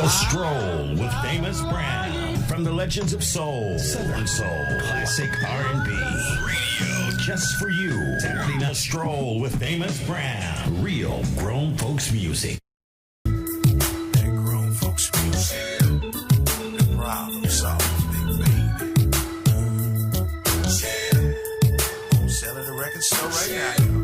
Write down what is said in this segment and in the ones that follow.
The Stroll with Famous Brown. From the legends of soul, Southern soul, classic R&B. Radio just for you. Saturday Night Stroll with Famous Brown. Real grown folks music. That grown folks music. The problem solving, big baby. I'm selling the record store right now.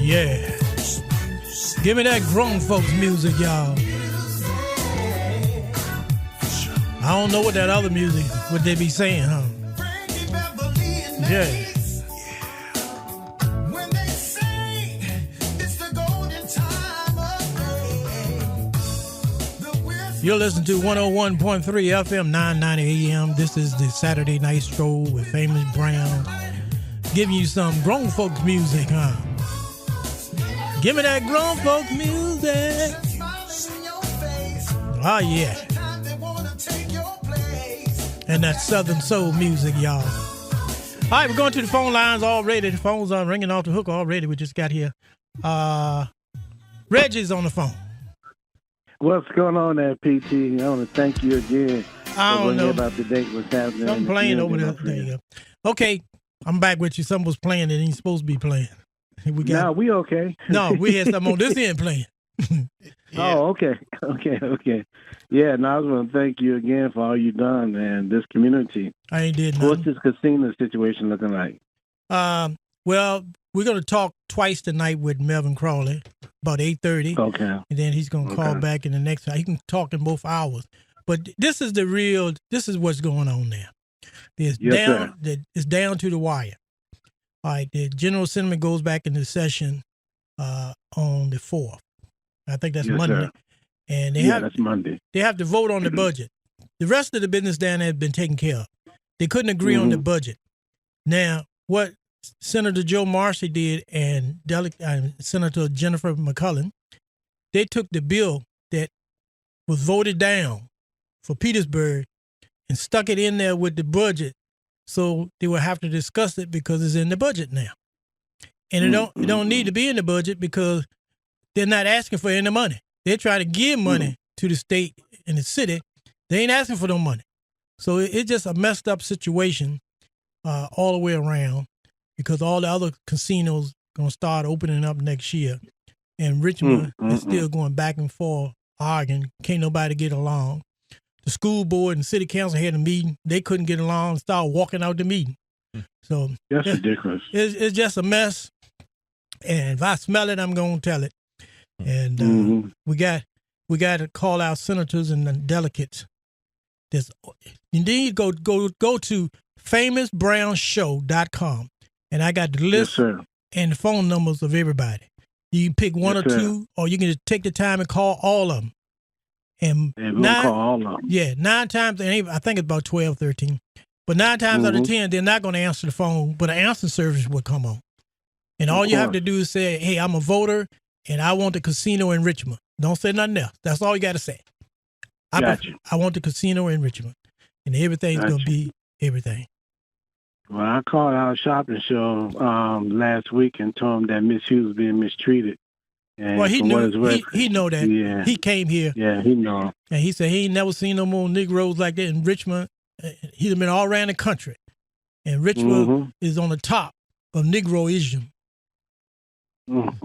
Yeah. Give me that grown folks music, y'all. I don't know what that other music, what they be saying, huh? Yeah. You're listening to 101.3 FM 990 AM. This is the Saturday Night Stroll with Famous Brown. Giving you some grown folks music, huh? Give me that grown folks music. Oh, yeah. And that Southern Soul music, y'all. All right, we're going to the phone lines already. The phones are ringing off the hook already. We just got here. Reggie's on the phone. What's going on there, PT? I want to thank you again. I don't know about the date what's happening. Something playing over there. There you go. Okay, I'm back with you. Something was playing that ain't supposed to be playing. We okay. No, we okay. No, we had something on this end playing. Oh, okay. Okay. Yeah, and I was going to thank you again for all you've done, man, this community. I ain't did What's nothing. this casino situation looking like? Well, we're going to talk twice tonight with Melvin Crawley about 8:30. Okay. And then he's going to call back in the next hour. He can talk in both hours. But this is what's going on there. It's down to the wire. All right, the General Assembly goes back into session on the 4th. I think that's Monday. Sir. And that's Monday. They have to vote on the budget. The rest of the business down there has been taken care of. They couldn't agree on the budget. Now, what Senator Joe Marcy did and Senator Jennifer McCullen, they took the bill that was voted down for Petersburg and stuck it in there with the budget, so they will have to discuss it because it's in the budget now. And it don't need to be in the budget because they're not asking for any money. They're trying to give money to the state and the city. They ain't asking for no money. So it's just a messed up situation all the way around because all the other casinos going to start opening up next year. And Richmond is still going back and forth, arguing. Can't nobody get along. The school board and city council had a meeting. They couldn't get along and started walking out the meeting. So that's ridiculous. It's just a mess. And if I smell it, I'm going to tell it. And we got to call out senators and the delegates. You need to go to famousbrownshow.com. And I got the list and the phone numbers of everybody. You can pick one or two, or you can just take the time and call all of them. And we'll call all of them. Yeah, 9 times, I think it's about 12, 13. But 9 times out of 10, they're not going to answer the phone, but an answering service will come on. And all you have to do is say, hey, I'm a voter, and I want the casino in Richmond. Don't say nothing else. That's all you got to say. I want the casino in Richmond. And everything's going to be everything. Well, I called our shopping show last week and told him that Miss Hughes was being mistreated. And well, he knew. He know that. Yeah. He came here. Yeah, he know. And he said he ain't never seen no more Negroes like that in Richmond. He's been all around the country. And Richmond is on the top of Negroism. All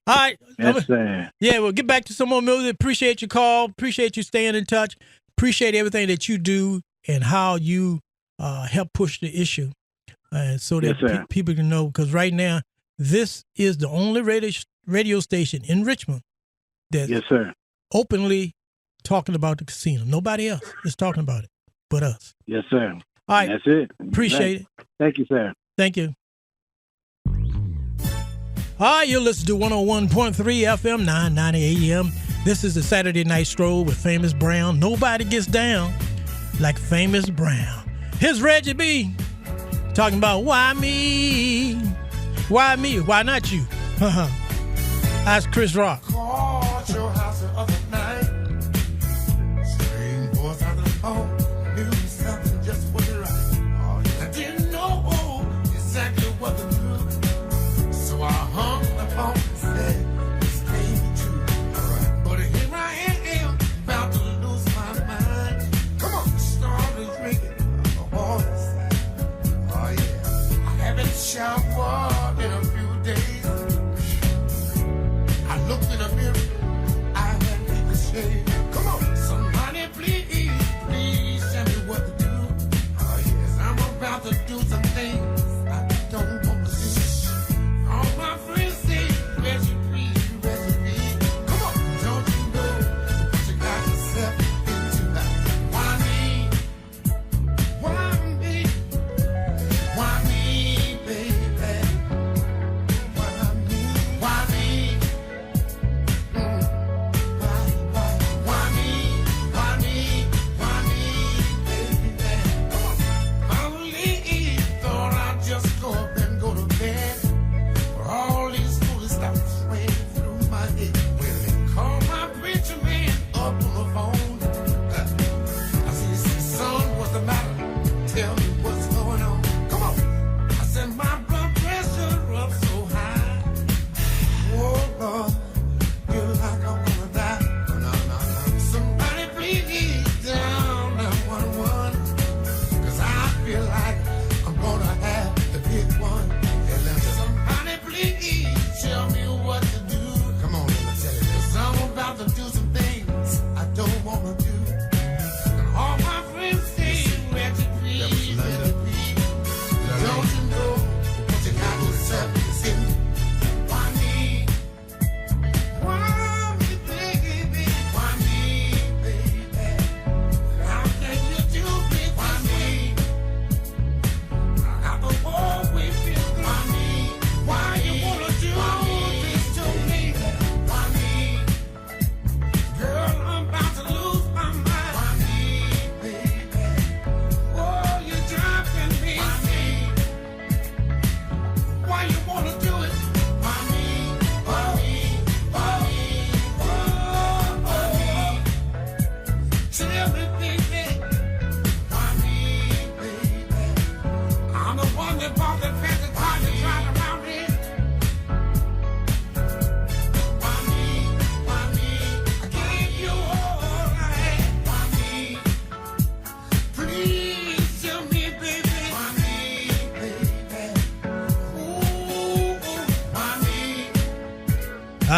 right. That's sad. Yeah, we'll get back to some more music. Appreciate your call. Appreciate you staying in touch. Appreciate everything that you do and how you help push the issue. So that people can know. Because right now, this is the only radio station in Richmond that's openly talking about the casino. Nobody else is talking about it but us. Yes, sir. All right. That's it. Appreciate it. Thank you, sir. Thank you. All right, you're listening to 101.3 FM, 990 AM. This is the Saturday Night Stroll with Famous Brown. Nobody gets down like Famous Brown. Here's Reggie B. talking about why me? Why me? Why not you? That's Chris Rock. Called your house the other night. Strange voice out the phone. Knew something just wasn't right. I didn't know exactly what to do. So I hung the phone and said, this can't be true. But here I am, about to lose my mind. Come on, started drinking all this. Oh yeah, I haven't showered in a few days. I looked in the mirror.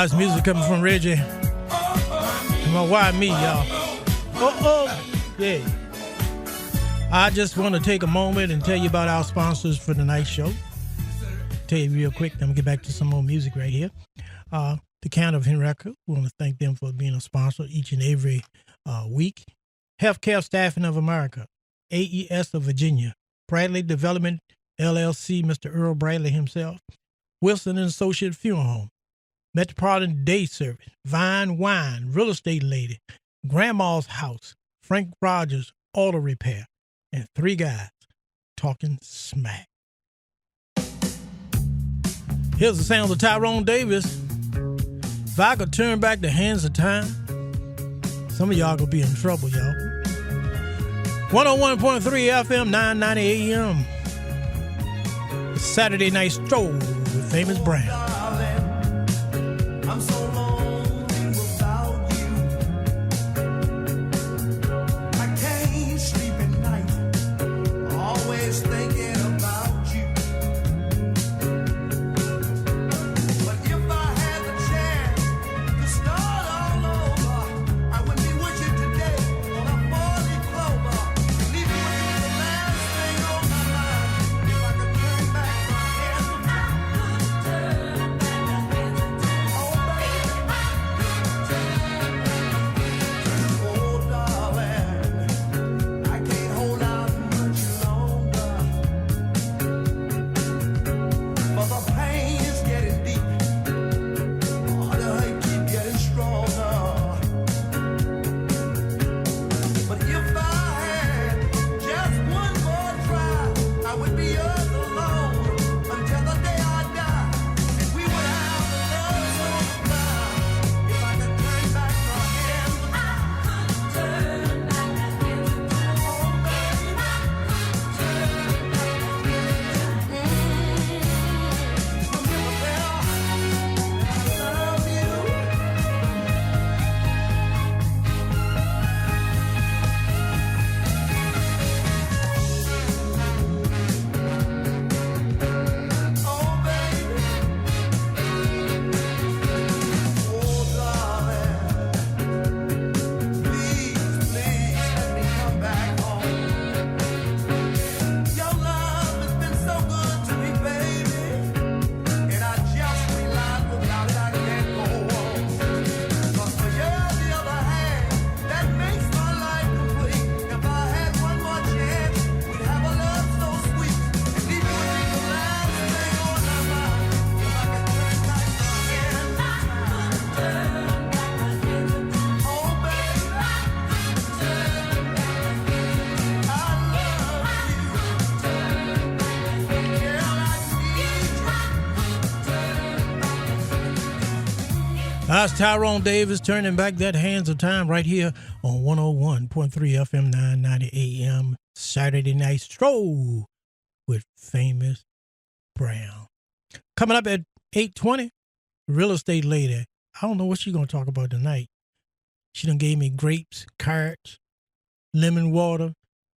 Nice music coming from Reggie. And my why me, y'all. Yeah. I just want to take a moment and tell you about our sponsors for tonight's show. Tell you real quick, then I'm going to get back to some more music right here. The County of Henrico, we want to thank them for being a sponsor each and every week. Healthcare Staffing of America, AES of Virginia, Bradley Development, LLC, Mr. Earl Bradley himself, Wilson and Associate Funeral Home, Metropolitan Day Service, Vine Wine, Real Estate Lady, Grandma's House, Frank Rogers Auto Repair, and Three Guys Talking Smack. Here's the sounds of Tyrone Davis. If I could turn back the hands of time, some of y'all gonna be in trouble, y'all. 101.3 FM, 990 AM. Saturday Night Stroll with Famous Brown. I'm so lonely without you. I can't sleep at night, always thinking about you. But if I had the chance to start all over, I would be with you today on a four-leaf clover. Leaving with you the last thing on my mind. If I could turn back my hands of time. That's Tyrone Davis turning back that hands of time right here on 101.3 FM 990 AM Saturday Night Stroll with Famous Brown. Coming up at 8:20, Real Estate Lady. I don't know what she's going to talk about tonight. She done gave me grapes, carrots, lemon water,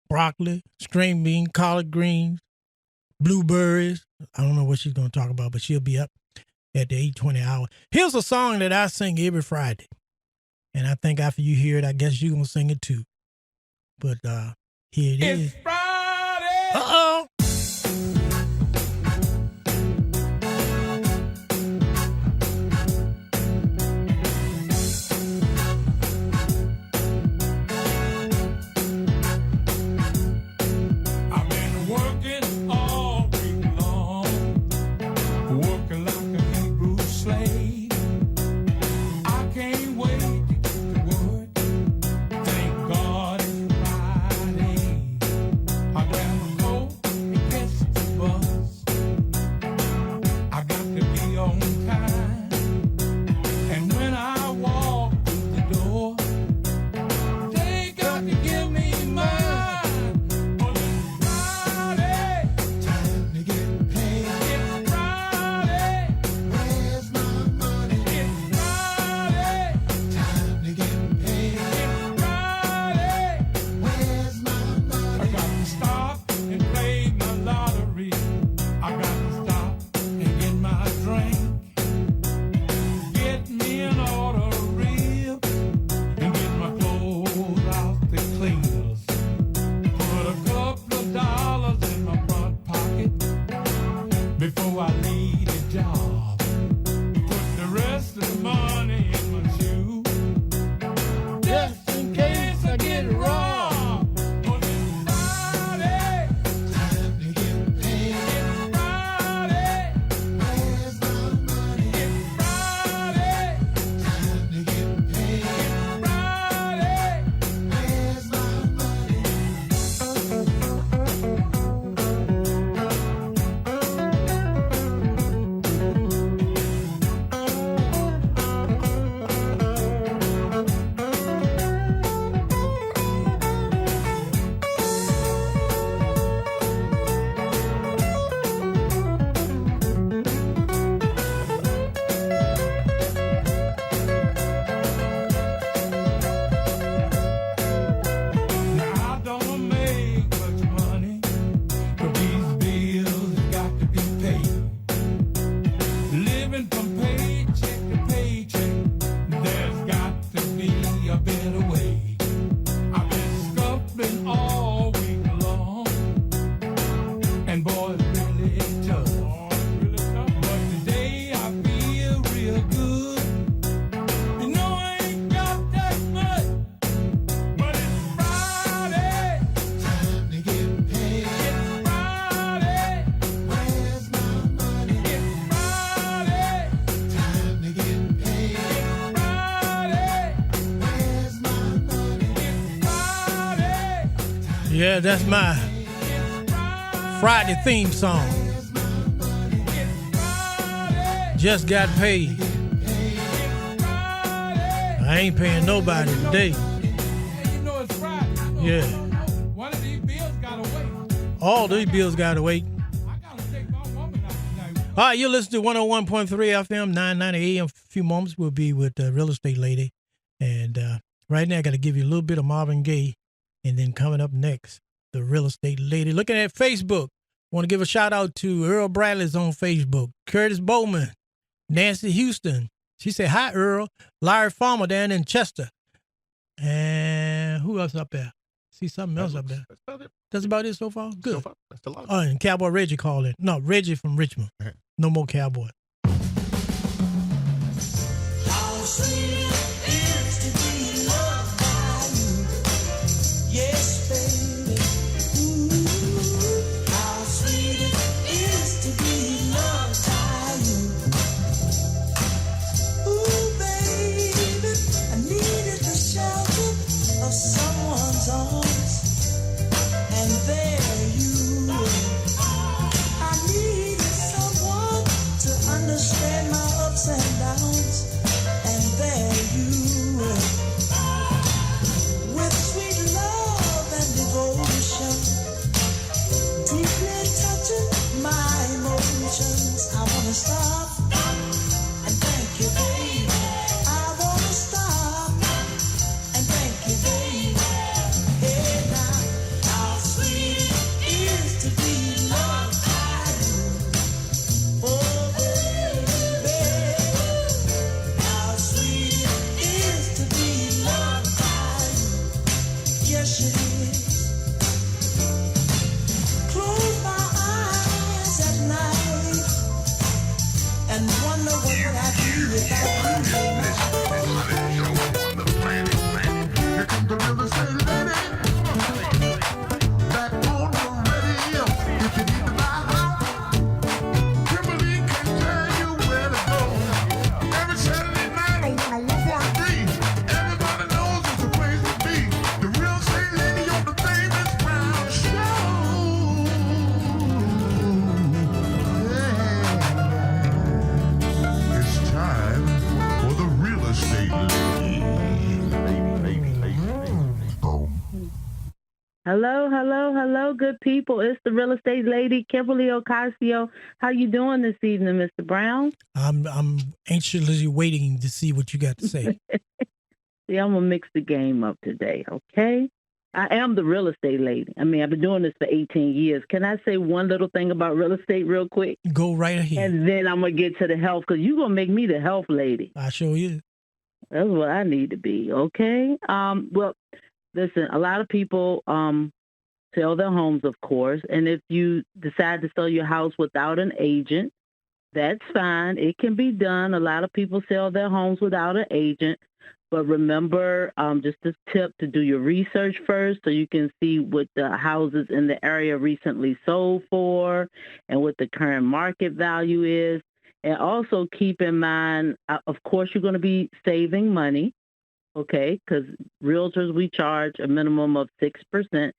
broccoli, string bean, collard greens, blueberries. I don't know what she's going to talk about, but she'll be up at the 8:20 hour. Here's a song that I sing every Friday. And I think after you hear it, I guess you're going to sing it too. But here it is. It's Friday. Uh-oh. I've been working all week long, working like a Hebrew slave. I can't wait to get to work. Thank God it's Friday. I grab a coat Yeah, that's my Friday theme song. Just got paid. I ain't paying nobody today. Yeah. One of these bills gotta wait. All these bills gotta wait. I gotta take my woman out tonight. All right, you listen to 101.3 FM, 990 AM. A few moments we'll be with the real estate lady. And right now I got to give you a little bit of Marvin Gaye. And then coming up next, the real estate lady. Looking at Facebook, want to give a shout out to Earl Bradley's on Facebook. Curtis Bowman, Nancy Houston. She said, hi, Earl. Larry Farmer down in Chester. And who else up there? See something else up there. That's about it. That's about it so far? Good. So far, that's a lot. Oh, and Cowboy Reggie called in. No, Reggie from Richmond. No more Cowboy. Someone's arms, and there you were. I needed someone to understand my ups and downs, and there you were. With sweet love and devotion, deeply touching my emotions. I wanna stop and thank you, baby. I wanna stop and thank you, baby. Hey now, how sweet it is to be loved by you. Oh baby, how sweet it is to be loved by you. Yes it is. Close my eyes at night and wonder what I'd be without you. Here comes the real estate lady. Back on the radio. If you need to buy a house, Kimberly can tell you where to go. Every Saturday night on 101.3. Everybody knows it's a place to be. The real estate lady on the famous Brown Show. Yeah. It's time for the real estate lady. Boom. Hello, good people. It's the real estate lady, Kimberly Ocasio. How you doing this evening, Mr. Brown? I'm anxiously waiting to see what you got to say. See, I'm going to mix the game up today, okay? I am the real estate lady. I mean, I've been doing this for 18 years. Can I say one little thing about real estate real quick? Go right ahead. And then I'm going to get to the health, because you're going to make me the health lady. I show you. That's what I need to be, okay? Well, listen, a lot of people sell their homes, of course, and if you decide to sell your house without an agent, that's fine. It can be done. A lot of people sell their homes without an agent, but remember, just a tip to do your research first so you can see what the houses in the area recently sold for and what the current market value is. And also keep in mind, of course, you're going to be saving money. Okay, because realtors, we charge a minimum of 6%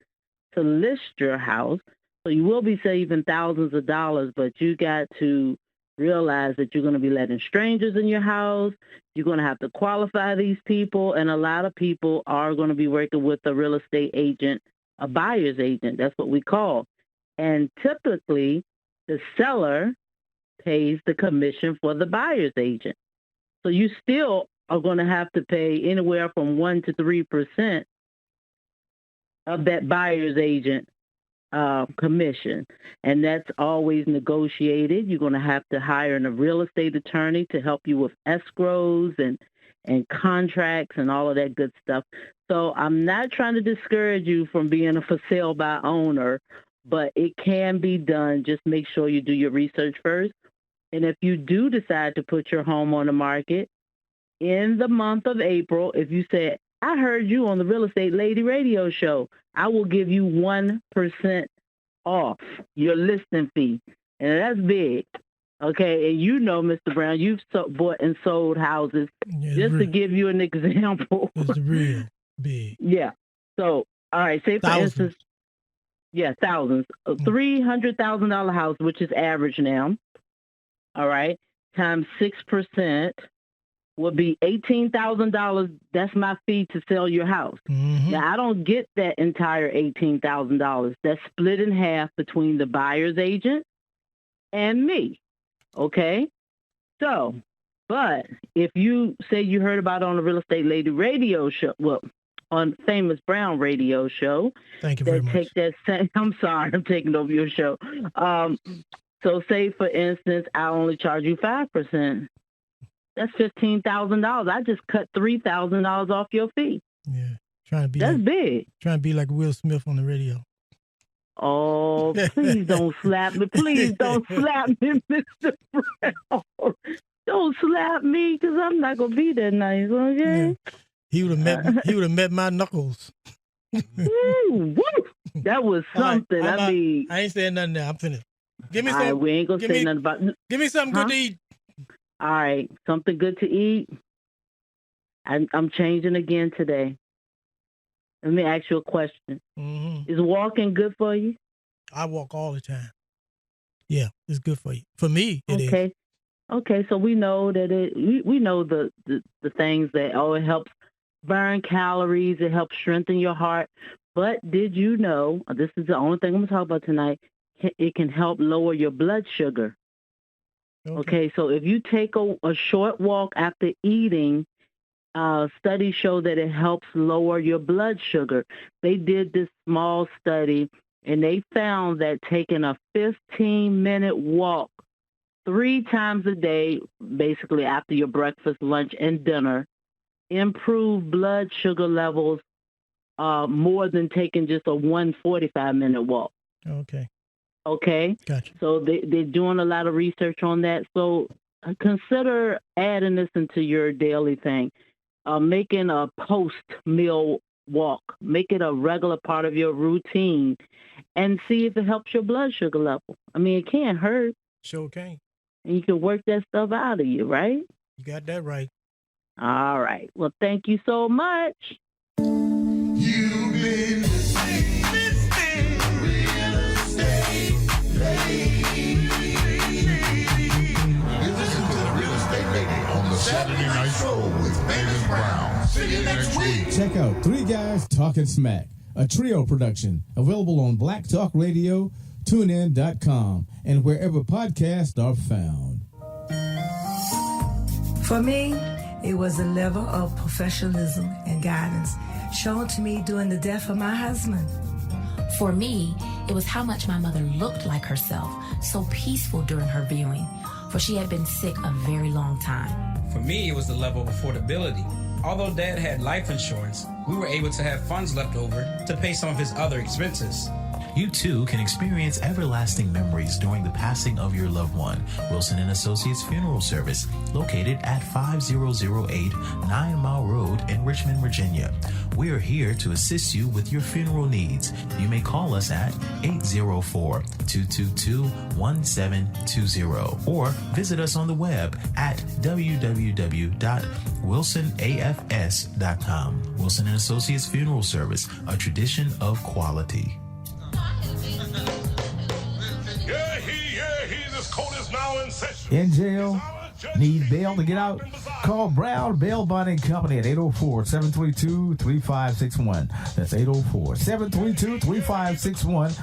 to list your house. So you will be saving thousands of dollars, but you got to realize that you're going to be letting strangers in your house. You're going to have to qualify these people. And a lot of people are going to be working with a real estate agent, a buyer's agent. That's what we call. And typically, the seller pays the commission for the buyer's agent. So you still are going to have to pay anywhere from 1% to 3% of that buyer's agent commission. And that's always negotiated. You're going to have to hire a real estate attorney to help you with escrows and contracts and all of that good stuff. So I'm not trying to discourage you from being a for sale by owner, but it can be done. Just make sure you do your research first. And if you do decide to put your home on the market, in the month of April, if you said, I heard you on the Real Estate Lady radio show, I will give you 1% off your listing fee. And that's big. Okay. And you know, Mr. Brown, you've bought and sold houses. Just to give you an example. It's real big. Yeah. So, all right. Say, for Thousands. instance, Yeah, thousands. A $300,000 house, which is average now. All right, times 6% would be $18,000. That's my fee to sell your house. Mm-hmm. Now I don't get that entire $18,000. That's split in half between the buyer's agent and me. Okay, so. But if you say you heard about it on the Real Estate Lady radio show, well, on Famous Brown radio show, thank you very much. Take that same, I'm sorry, I'm taking over your show. So say, for instance, I only charge you 5%. That's $15,000. I just cut $3,000 off your fee. Yeah, trying to be. That's big. Trying to be like Will Smith on the radio. Oh, please don't slap me. Please don't slap me, Mr. Brown. Don't slap me, because I'm not gonna be that nice, okay? Yeah. He would have met my knuckles. Woo, that was something. I ain't saying nothing now. I'm finished. Give me something. We ain't gonna say nothing about. Give me something good to eat. All right, something good to eat. I'm changing again today. Let me ask you a question. Mm-hmm. Is walking good for you? I walk all the time. Yeah, it's good for you. For me, it is. Okay, so we know that we know the things that, it helps burn calories, it helps strengthen your heart. But did you know, this is the only thing I'm going to talk about tonight, it can help lower your blood sugar. Okay, so if you take a short walk after eating, studies show that it helps lower your blood sugar. They did this small study, and they found that taking a 15-minute walk 3 times a day, basically after your breakfast, lunch, and dinner, improve blood sugar levels more than taking just a 145-minute walk. Okay? Gotcha. So they're doing a lot of research on that. So consider adding this into your daily thing, making a post-meal walk. Make it a regular part of your routine and see if it helps your blood sugar level. I mean, it can't hurt. Sure can. And you can work that stuff out of you, right? You got that right. All right. Well, thank you so much. You've been listening Real Estate Lady. You listen to the Real Estate Lady on the Saturday Night Show with Famous Brown. See you next week. Check out Three Guys Talking Smack, a trio production available on Black Talk Radio, TuneIn.com, and wherever podcasts are found. For me, it was a level of professionalism and guidance shown to me during the death of my husband. For me, it was how much my mother looked like herself, so peaceful during her viewing, for she had been sick a very long time. For me, it was the level of affordability. Although Dad had life insurance, we were able to have funds left over to pay some of his other expenses. You too can experience everlasting memories during the passing of your loved one. Wilson & Associates Funeral Service, located at 5008 9 Mile Road in Richmond, Virginia. We are here to assist you with your funeral needs. You may call us at 804-222-1720 or visit us on the web at www.wilsonafs.com. Wilson & Associates Funeral Service, a tradition of quality. This court is now in session. In jail? Need bail to get out? Call Brown Bail Bonding Company at 804-722-3561. That's 804-722-3561.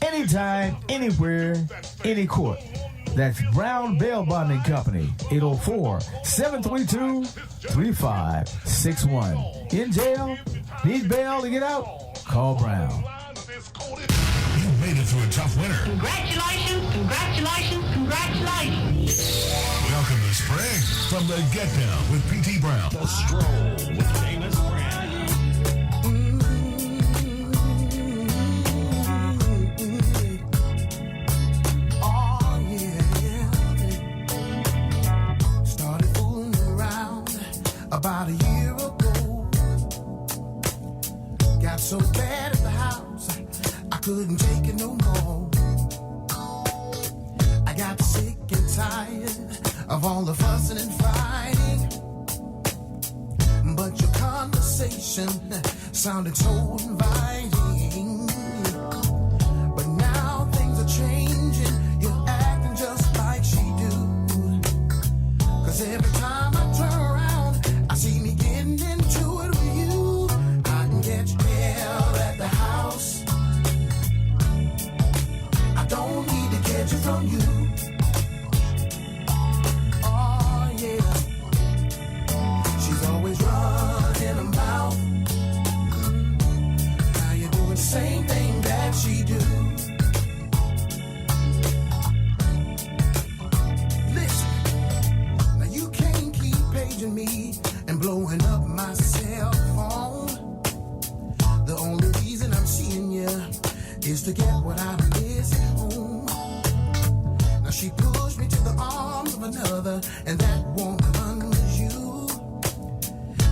Anytime, anywhere, any court. That's Brown Bail Bonding Company, 804-722-3561. In jail? Need bail to get out? Call Brown. You made it through a tough winter. Congratulations, congratulations, congratulations. Welcome to spring from the Get Down with P.T. Brown. The Stroll with Famous Brown. Oh, yeah. Started fooling around about a year ago. Got so bad at the house, I couldn't take it no more. I got sick and tired of all the fussing and fighting. But your conversation sounded so inviting. is to get what I miss at home. Now she pushed me to the arms of another, and that woman was you.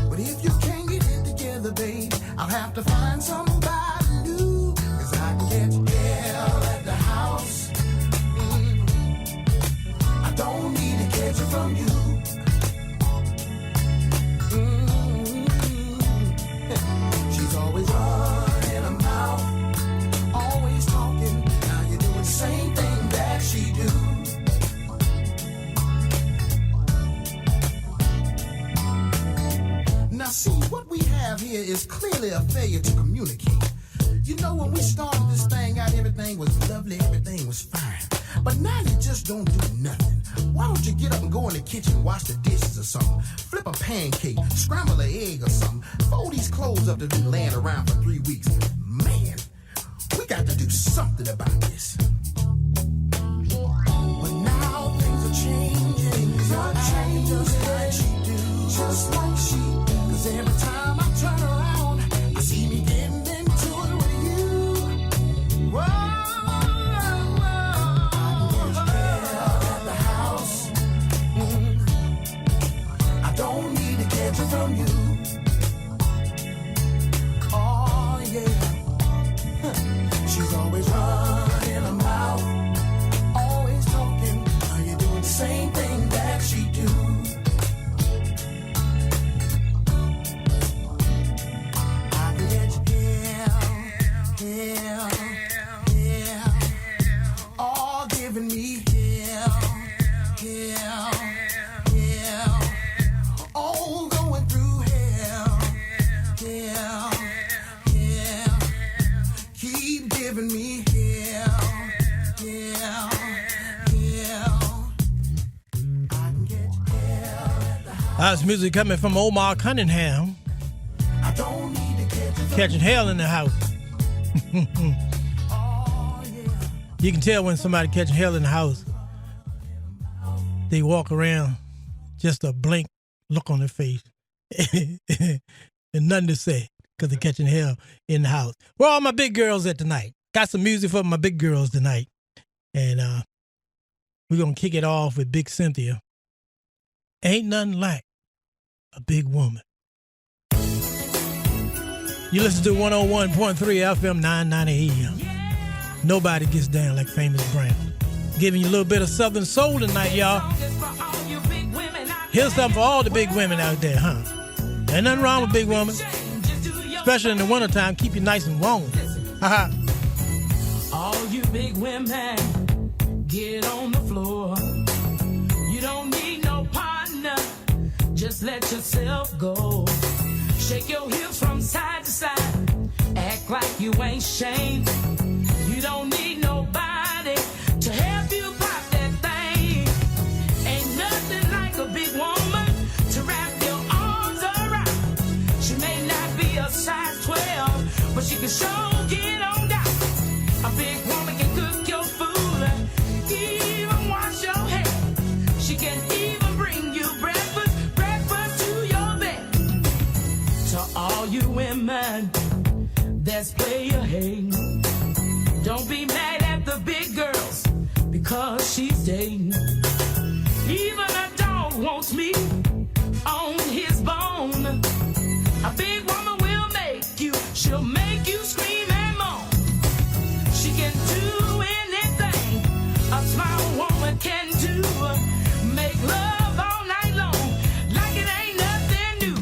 But if you can't get it together, babe, I'll have to find somebody new, 'cause I can get hell at the house. I don't need to catch it from you. She's always running her mouth, always talking. Now you're doing the same thing that she do. Now see, what we have here is clearly a failure to communicate. You know, when we started this thing out, everything was lovely, everything was fine. But now you just don't do nothing. Why don't you get up and go in the kitchen, wash the dishes or something, flip a pancake, scramble an egg or something, fold these clothes up that have been laying around for 3 weeks. Man, we got to do something about this. But now things are changing. You're changing just like she do. Just like she do. 'Cause every time I turn around, I see me getting into it with you. Whoa. Don't need to catch it from you. Oh, yeah. She's always running her mouth, always talking. Now you're doing the same thing that she do. I can get you hell, all giving me hell. All going through hell. Keep giving me hell. I can get hell at the house. That's music coming from Omar Cunningham. I don't need to Catching hell in the house. You can tell when somebody catching hell in the house. They walk around, just a blank look on their face. And nothing to say because they're catching hell in the house. Where are all my big girls at tonight? Got some music for my big girls tonight. And we're going to kick it off with Big Cynthia. Ain't nothing like a big woman. You listen to 101.3 FM 990 AM. Nobody gets down like Famous Brown. Giving you a little bit of Southern soul tonight, y'all. Here's something for all the big women out there, huh? Ain't nothing wrong with big women. Especially in the wintertime, keep you nice and warm. All you big women, get on the floor. You don't need no partner, just let yourself go. Shake your hips from side to side, act like you ain't ashamed. You don't need nobody to help you pop that thing. Ain't nothing like a big woman to wrap your arms around. She may not be a size 12, but she can sure get on down. A big woman can cook your food, even wash your hair. She can even bring you breakfast to your bed. To all you women that's player hating, don't be mad at the big girls because she's dating. Even a dog wants me on his bone. A big woman will make you, she'll make you scream and moan. She can do anything a smart woman can do. Make love all night long like it ain't nothing new.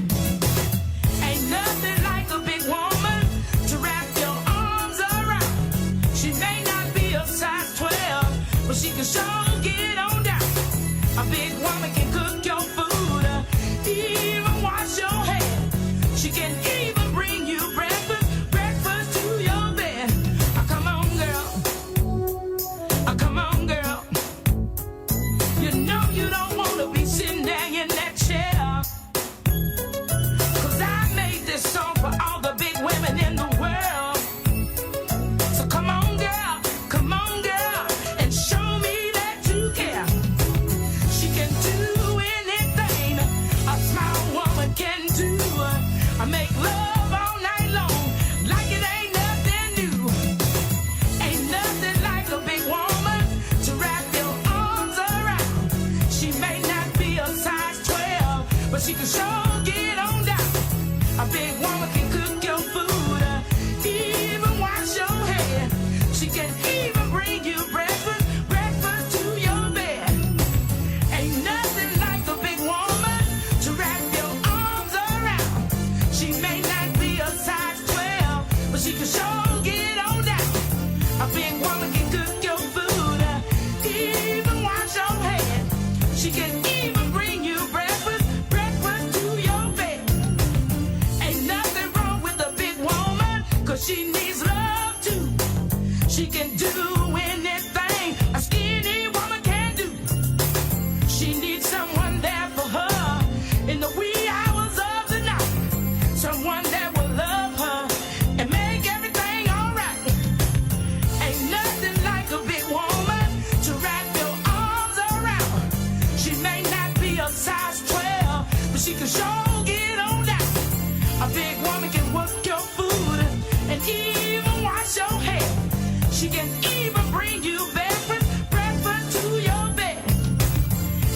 Ain't nothing like a big woman to wrap your arms around. She may not be a size 12, but she can sure get on down. A big woman can cook your food, even wash your hair. She can even bring you breakfast to your bed. Come on, girl. Come on, girl. You know you don't want to be sitting there in that chair. 'Cause I made this song for all the big women in the world. So come on, girl, and show me that you care. She can do anything a smart woman can do. I make love all night long like it ain't nothing new. but she needs love too. She can do anything a skinny woman can do. She needs someone there for her in the wee hours of the night. Someone that will love her and make everything alright. Ain't nothing like a big woman to wrap your arms around. She may not be a size 12, but she can sure get on down. A big woman can work your food and even wash your hair. She can even bring you breakfast to your bed.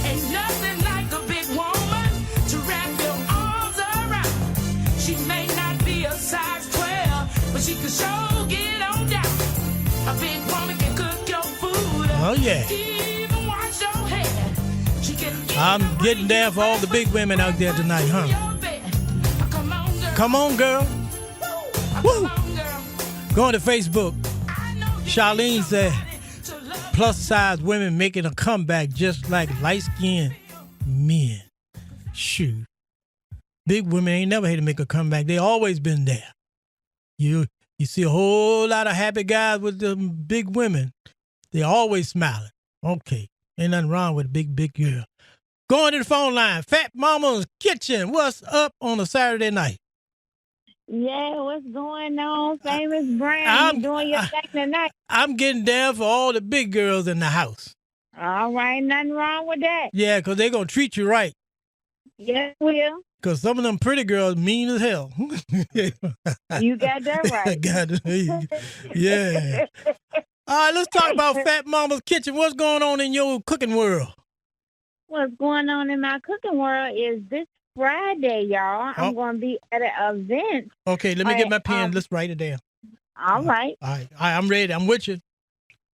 Ain't nothing like a big woman to wrap your arms around. She may not be a size 12, but she can sure get on down. A big woman can cook your food. Oh, yeah. Even wash your hair. She can I'm getting down for all the big women out there tonight, huh? Come on, girl. Woo! Going to Facebook. Charlene said, plus size women making a comeback just like light-skinned men. Shoot. Big women ain't never had to make a comeback. They always been there. You see a whole lot of happy guys with the big women. They always smiling. Okay. Ain't nothing wrong with a big girl. Going to the phone line. Fat Mama's Kitchen. What's up on a Saturday night? Yeah, what's going on, Famous Brown? You doing your thing tonight? I'm getting down for all the big girls in the house. All right, nothing wrong with that. Yeah, because they're going to treat you right. Yes, will. Because some of them pretty girls mean as hell. You got that right. Yeah. All right, let's talk about Fat Mama's Kitchen. What's going on in your cooking world? What's going on in my cooking world is this Friday, y'all. I'm going to be at an event. Okay, let me get my pen. Let's write it down. All right. All right, I'm ready. I'm with you.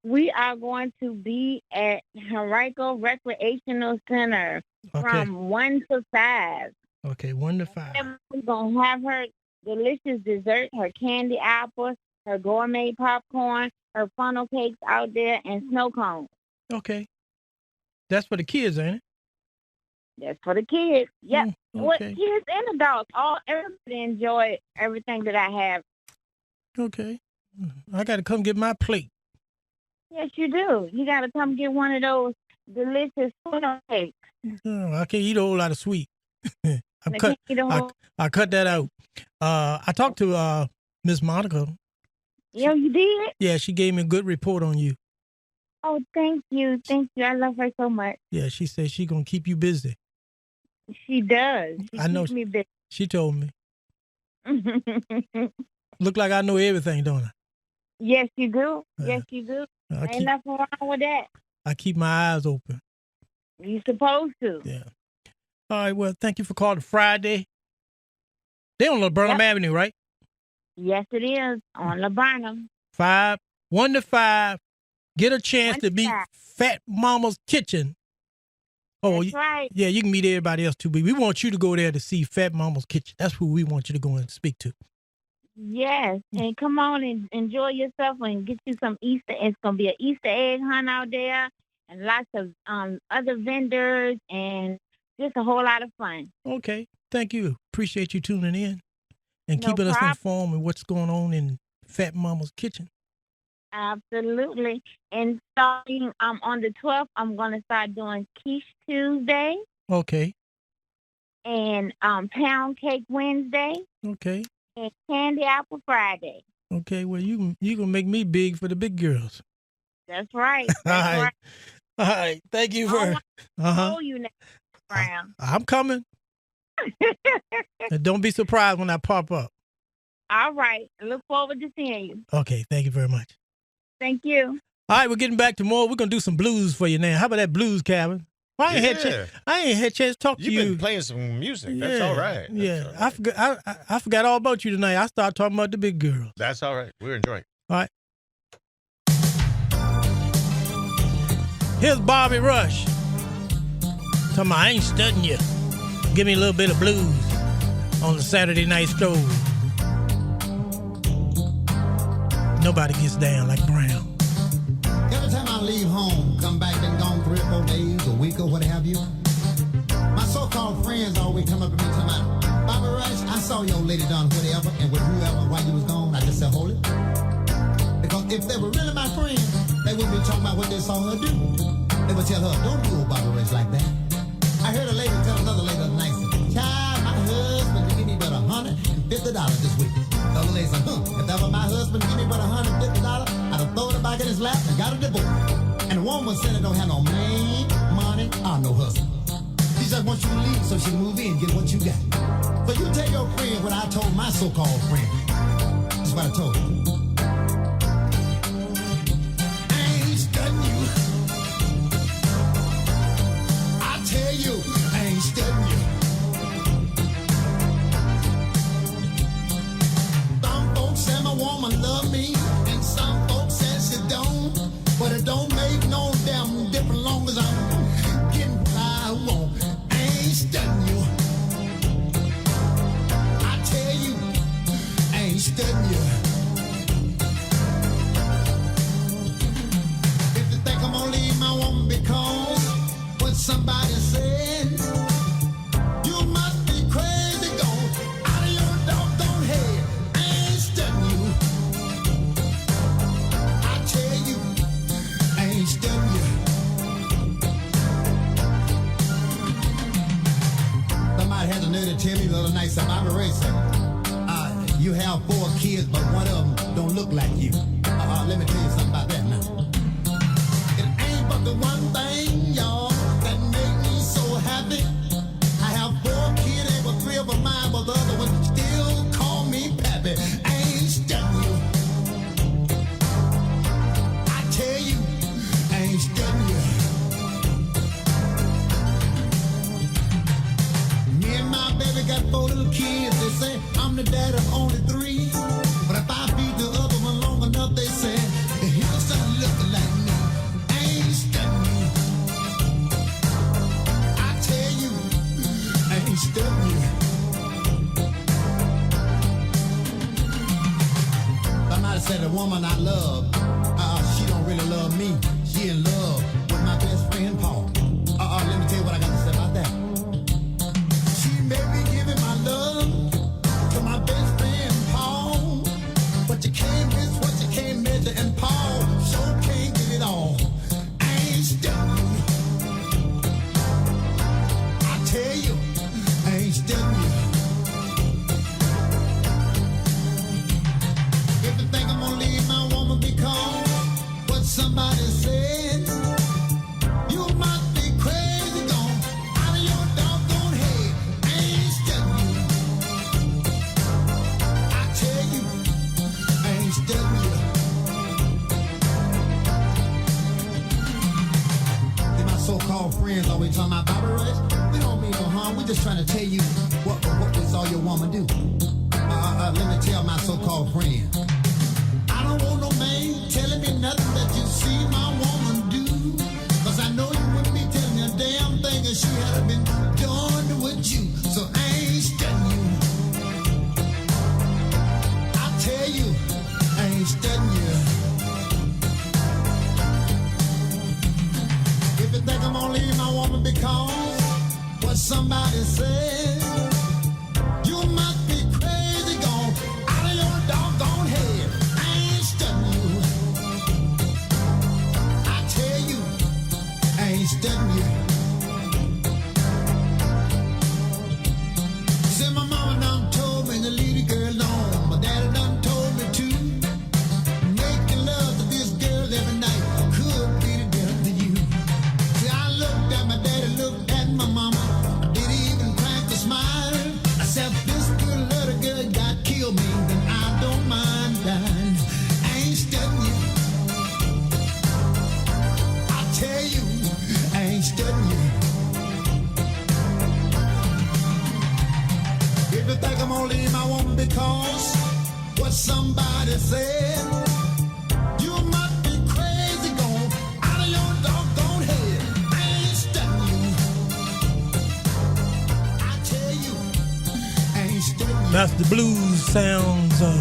We are going to be at Henrico Recreational Center from 1 to 5. Okay, 1 to 5. And we're going to have her delicious dessert, her candy apples, her gourmet popcorn, her funnel cakes out there, and snow cones. Okay. That's for the kids, ain't it? That's for the kids. Yep. Okay. What kids and adults, everybody enjoy everything that I have. Okay. I got to come get my plate. Yes, you do. You got to come get one of those delicious funnel cakes. Oh, I can't eat a whole lot of sweet. I cut that out. I talked to Miss Monica. Yeah, you did? Yeah, she gave me a good report on you. Oh, thank you. Thank you. I love her so much. Yeah, she said she's going to keep you busy. She does. She I know. keeps me busy. She told me. Look like I know everything, don't I? Yes, you do. Yes, you do. Ain't nothing wrong with that. I keep my eyes open. You supposed to. Yeah. All right, well, thank you for calling Friday. They on Laburnum Avenue, right? Yes, it is. On Laburnum. 1 to 5. Get a chance to meet Fat Mama's Kitchen. Oh, that's right. Yeah, you can meet everybody else too, but we want you to go there to see Fat Mama's Kitchen. That's who we want you to go and speak to. Yes, and come on and enjoy yourself and get you some Easter. It's going to be an Easter egg hunt out there and lots of other vendors and just a whole lot of fun. Okay, thank you. Appreciate you tuning in and keeping us informed with what's going on in Fat Mama's Kitchen. Absolutely. And starting on the 12th, I'm going to start doing Quiche Tuesday. Okay. And Pound Cake Wednesday. Okay. And Candy Apple Friday. Okay, well, you gonna make me big for the big girls. That's right. All right. All right. Thank you for... Oh, you next round. I'm coming. And don't be surprised when I pop up. All right. Look forward to seeing you. Okay, thank you very much. Thank you. All right, we're getting back to more. We're going to do some blues for you now. How about that blues, Calvin? Well, I ain't had a chance to talk to you. You've been playing some music. That's all right. Yeah, all right. I forgot all about you tonight. I started talking about the big girls. That's all right. We're enjoying. All right. Here's Bobby Rush. Talking about, I ain't studying you. Give me a little bit of blues on the Saturday night stroll. Nobody gets down like Brown. Every time I leave home, come back, been gone 3 or 4 days, a week or what have you, my so-called friends always come up to me and tell me, Bobby Rush, I saw your lady done whatever, and with whoever while you was gone, I just said, hold it. Because if they were really my friends, they wouldn't be talking about what they saw her do. They would tell her, don't do a Bobby race like that. I heard a lady tell another lady the other night, child, my husband give me but $150 this week. The other lady said, if that were my husband give me but $150, I'd have thrown it back in his lap and got a divorce. And the woman said it don't have no man, money, or no husband. She just wants you to leave so she can move in and get what you got. So you tell your friend what I told my so-called friend. That's what I told her. I ain't studying you. I tell you, I ain't studying you. Some folks say my woman love me, and some folks say she don't. But it don't make no damn difference long as I'm getting what I want. I ain't studying you. I tell you, I ain't studying you. If you think I'm gonna leave my woman because what somebody said, you must be crazy gone out of your doggone head. I ain't studying you. I tell you, I ain't studying you. Somebody had the nerve to tell me the other night, said, I'm a racer. You have 4 kids, but one of them don't look like you. Let me tell you something about that now. It ain't but the one thing, y'all, that make me so happy. I have 4 kids, ain't but 3 of them mine, but the other one still call me pappy. I ain't studying you. I tell you, I ain't studying you. Me and my baby got 4 little kids. They say I'm the dad of only 3. But if I feed the other one long enough, they say he'll start looking like me. I ain't studying you. I tell you, I ain't studying you. Somebody said the woman I love, she don't really love me. She in love with my best friend Paul. Let me tell you what I got to say about that. She may be giving my love to my best friend Paul, but you can't miss what you can't measure, and Paul sure can't get it all. I ain't studying you. I tell you, I ain't studying you. If you think I'm gonna leave my woman because what somebody said, you must be crazy gone out of your doggone head. I ain't studying you. I tell you, I ain't studying you. See, my so-called friends always talking about Bobby race. We don't mean no harm. We just trying to tell you what we saw your woman do. Let me tell my so-called friend. I don't want no man telling me nothing that you see my woman do. Cause I know you wouldn't be telling me a damn thing if she had been done with you. So I ain't studying you. I tell you, I ain't studying you. If you think I'm gonna leave my woman because what somebody said, you must be crazy gone out of your doggone head. I ain't studying you. I tell you, I ain't studying you. See, my mama done told me to leave the girl alone. My daddy done told me to. Making love to this girl every night could be the death to you. See, I looked at my daddy, looked at my mama. I didn't even crack a smile. I said, if this good little girl got killed me, then I don't mind dying. I ain't studying you. I tell you, I ain't studying you. If you think I'm gonna leave my woman because what somebody said, you must be crazy gone out of your doggone head. I ain't studying you. I tell you, I ain't studying you. That's the blues sounds of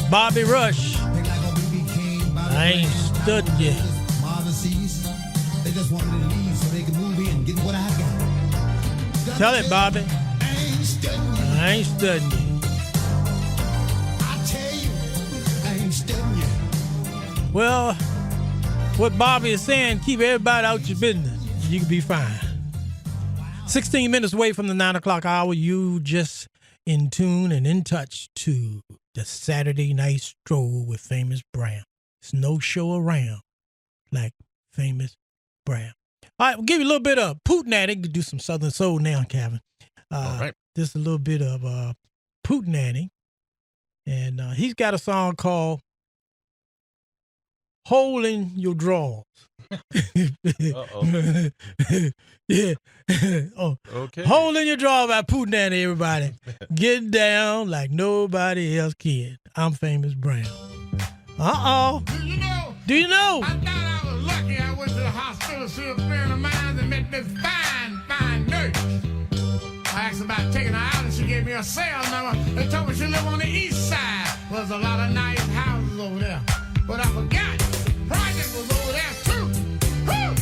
Bobby Rush. I ain't studying you. Marvin C's, they just want me to leave so they can move in and get what I got. Tell it, Bobby. I ain't studying you. I ain't studying you. Well, what Bobby is saying, keep everybody out your business. You can be fine. 16 minutes away from the 9 o'clock hour, you just in tune and in touch to the Saturday Night Stroll with Famous Brown. There's no show around like Famous Brown. All right, we'll give you a little bit of Poontang. Do some Southern Soul now, Kevin. All right. Just a little bit of Poontang. And he's got a song called Hole in Your Drawers. Uh-oh. Yeah. Oh. Okay. Hole in Your Drawers by Poontang, everybody. Get down like nobody else can. I'm Famous Brown. Uh-oh. Do you know? I thought I was lucky. I went to the hospital to see a friend of mine and met this fine nurse. I asked about taking her out and she gave me a cell number and told me she lived on the east side. There's a lot of nice houses over there. But I forgot. Project was over there too. Woo!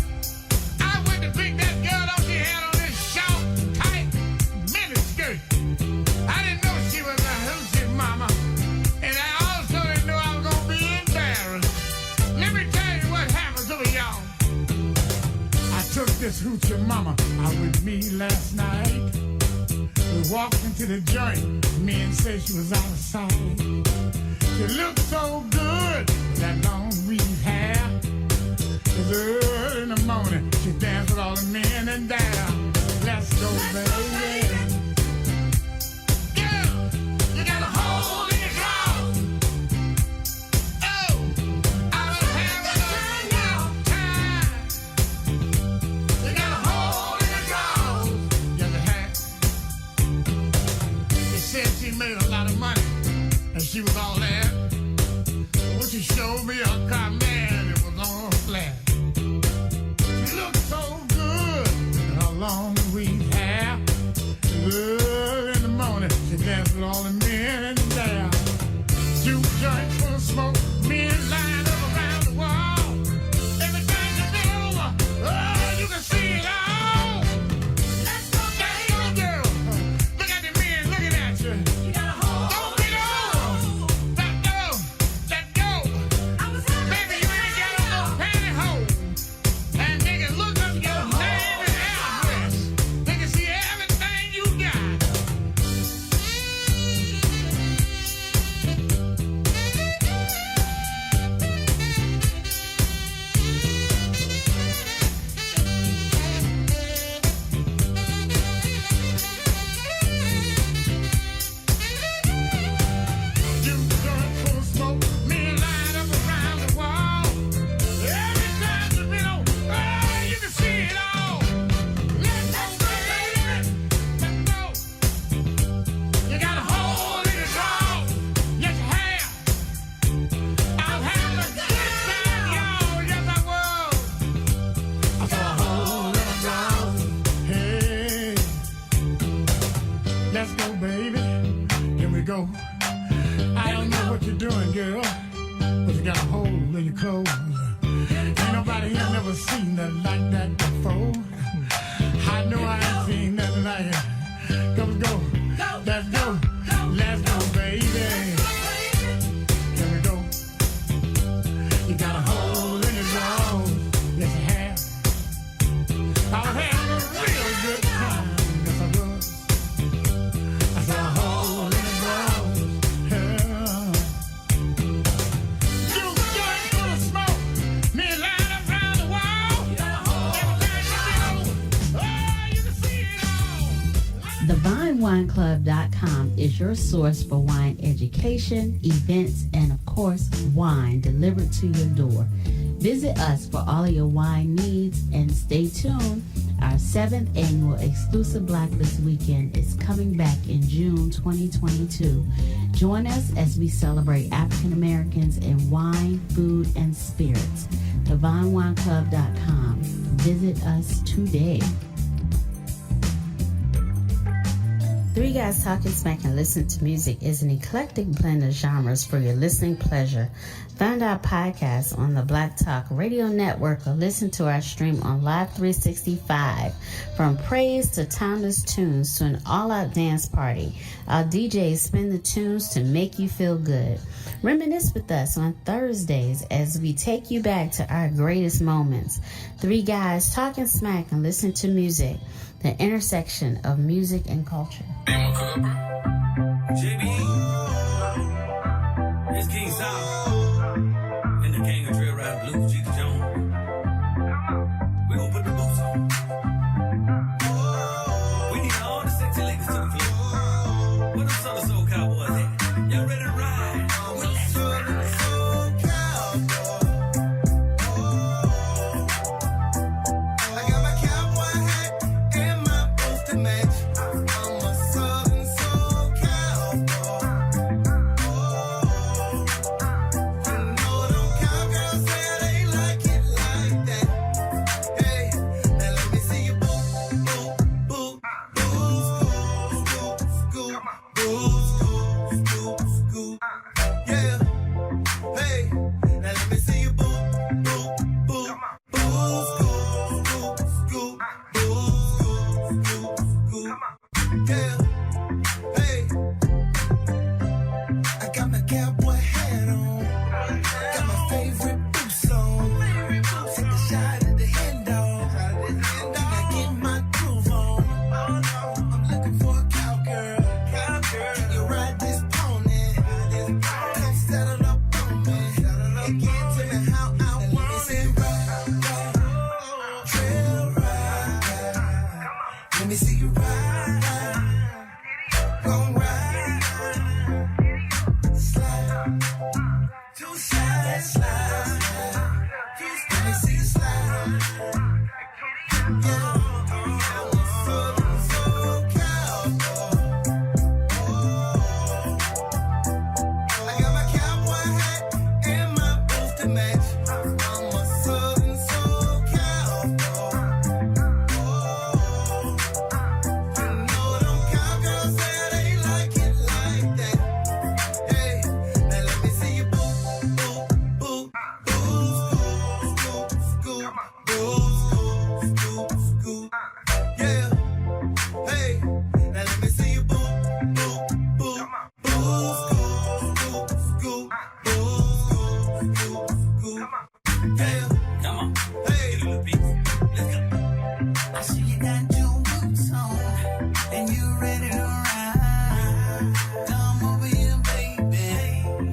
I went to pick that girl up. She had on this short, tight miniskirt. I didn't know she was a hoochie mama. And I also didn't know I was going to be embarrassed. Let me tell you what happened to me, y'all. I took this hoochie mama out with me last night. We walked into the joint. Men said she was out of sight. She looked so good, that long weave hair. It's early in the morning. She danced with all the men in there. Let's go, baby. Girl, you got a hole in your drawers. Oh, I was having a time. You got a hole in your drawers. Yes, it had. She said she made a lot of money. And she was all there. When she showed me her car, man, it was on flat. She looked so good in her long weave hair. Early in the morning, she danced with all the men in there. Juke joints full of smoke, men lined up around the wall. Everything you been over, oh, you can see it all. Let's go, girl. Look at the men looking at you. You got a hole. TheVineWineClub.com is your source for wine education, events, and of course, wine delivered to your door. Visit us for all of your wine needs and stay tuned. Our 7th annual exclusive Blacklist Weekend is coming back in June 2022. Join us as we celebrate African Americans in wine, food, and spirits. TheVineWineClub.com. Visit us today. Three Guys Talking Smack and Listen to Music is an eclectic blend of genres for your listening pleasure. Find our podcast on the Black Talk Radio Network or listen to our stream on Live 365. From praise to timeless tunes to an all-out dance party, our DJs spin the tunes to make you feel good. Reminisce with us on Thursdays as we take you back to our greatest moments. Three Guys Talking Smack and Listen to Music, the intersection of music and culture. JB, it's King South, and the king of drill rap blues, G. Jones. We gon' put the boots on. We need all the sexy ladies to the floor. Where the Southern Soul Cowboys at? Y'all ready to ride? Southern Soul Cowboy. I got my cowboy hat and my boots to match. I'm a Southern Soul Cowboy. You know them cowgirls say they like it like that. Hey, now let me see you boot, boot, boot, boot, scoop, scoop, boot, scoop, scoop. Yeah. Hey, now let me see you boot, boot, boot, boot, scoop, scoop, scoop, boot, scoop, scoop, scoop. Yeah. Hey, I got my cowboy hat on, got my favorite boots on. Take a shot at the hen dog, and I get my groove on. I'm looking for a cowgirl. Can you ride this pony? Come settle up on me and get to me how I want it. Ride, trail ride. Let me see you ride. Gon' ride. Slide. Two sides, slide. Let me see you slide. Yeah. I'm a Southern Soul Cowboy. I got my cowboy hat and my boots to match. I'm a Southern Soul Cowboy. You know them cowgirls say they like it like that. Hey, now let me see you boot, boot, boot, boot, scoop, scoop, boot, scoop, scoop, scoop. Yeah. Hey, now let me see you boot, boot, boot, boot, scoop, scoop, scoop, boot, scoop, scoop, scoop. Yeah. Come on. Hey, little beat. Let's go. I see you got your boots on and you ready to ride. Come over here, baby.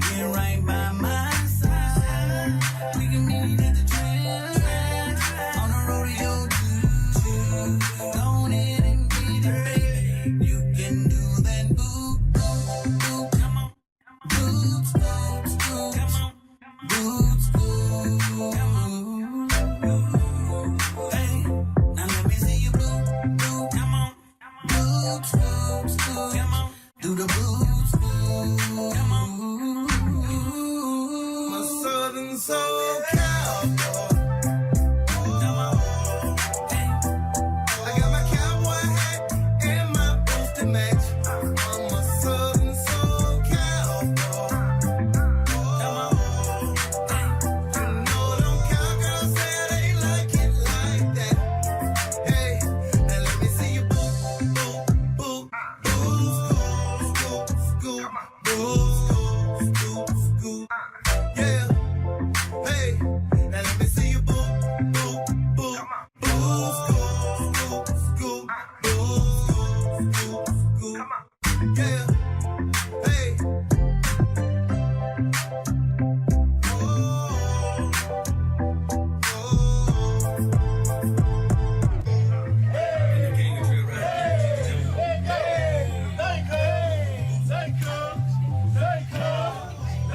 Get right by my side. We can meet at the trail on the rodeo too. Go ahead and get it, baby. You can do that boot, boot, boot. Come on. Boots, boots, boots. Come on. Boots, boots. Come on. Hey, now let me see you boot, boot. Come on. Boots, boots, boots. Come on. Do the boots, boots. Come on. My Southern Soul Cowboy. Come on. Hey, I got my cowboy hat and my boots to match. I'm a Southern Soul Cowboy. Come on. Hey, you know them cowgirls say they like it like that. Hey, now let me see you boot, boot, boot, boot, scoop, scoop, boot, scoop, scoop, scoop. Yeah. Hey, now let me see you boot, boot, boot, boot, scoop, scoop, scoop, boot, scoop, scoop, scoop. Yeah. Hey.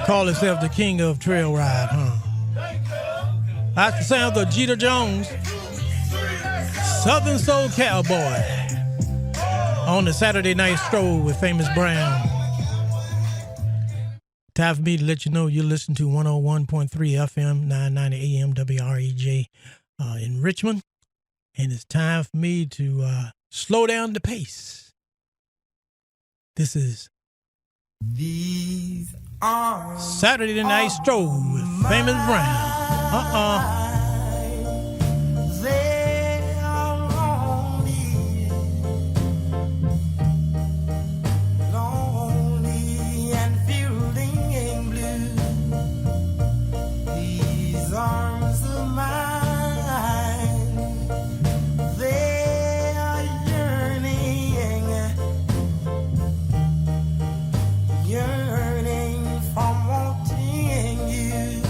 Call himself the king of trail ride, huh? That's the sound of Jeter Jones, Southern Soul Cowboy, on the Saturday Night Stroll with Famous Brown. Time for me to let you know you listen to 101.3 FM, 990 AM, WREJ in Richmond. And it's time for me to slow down the pace. This is These are Saturday Night Stroll with Famous Brown. they are lonely, lonely and feeling blue. These arms of mine, they are yearning from wanting you.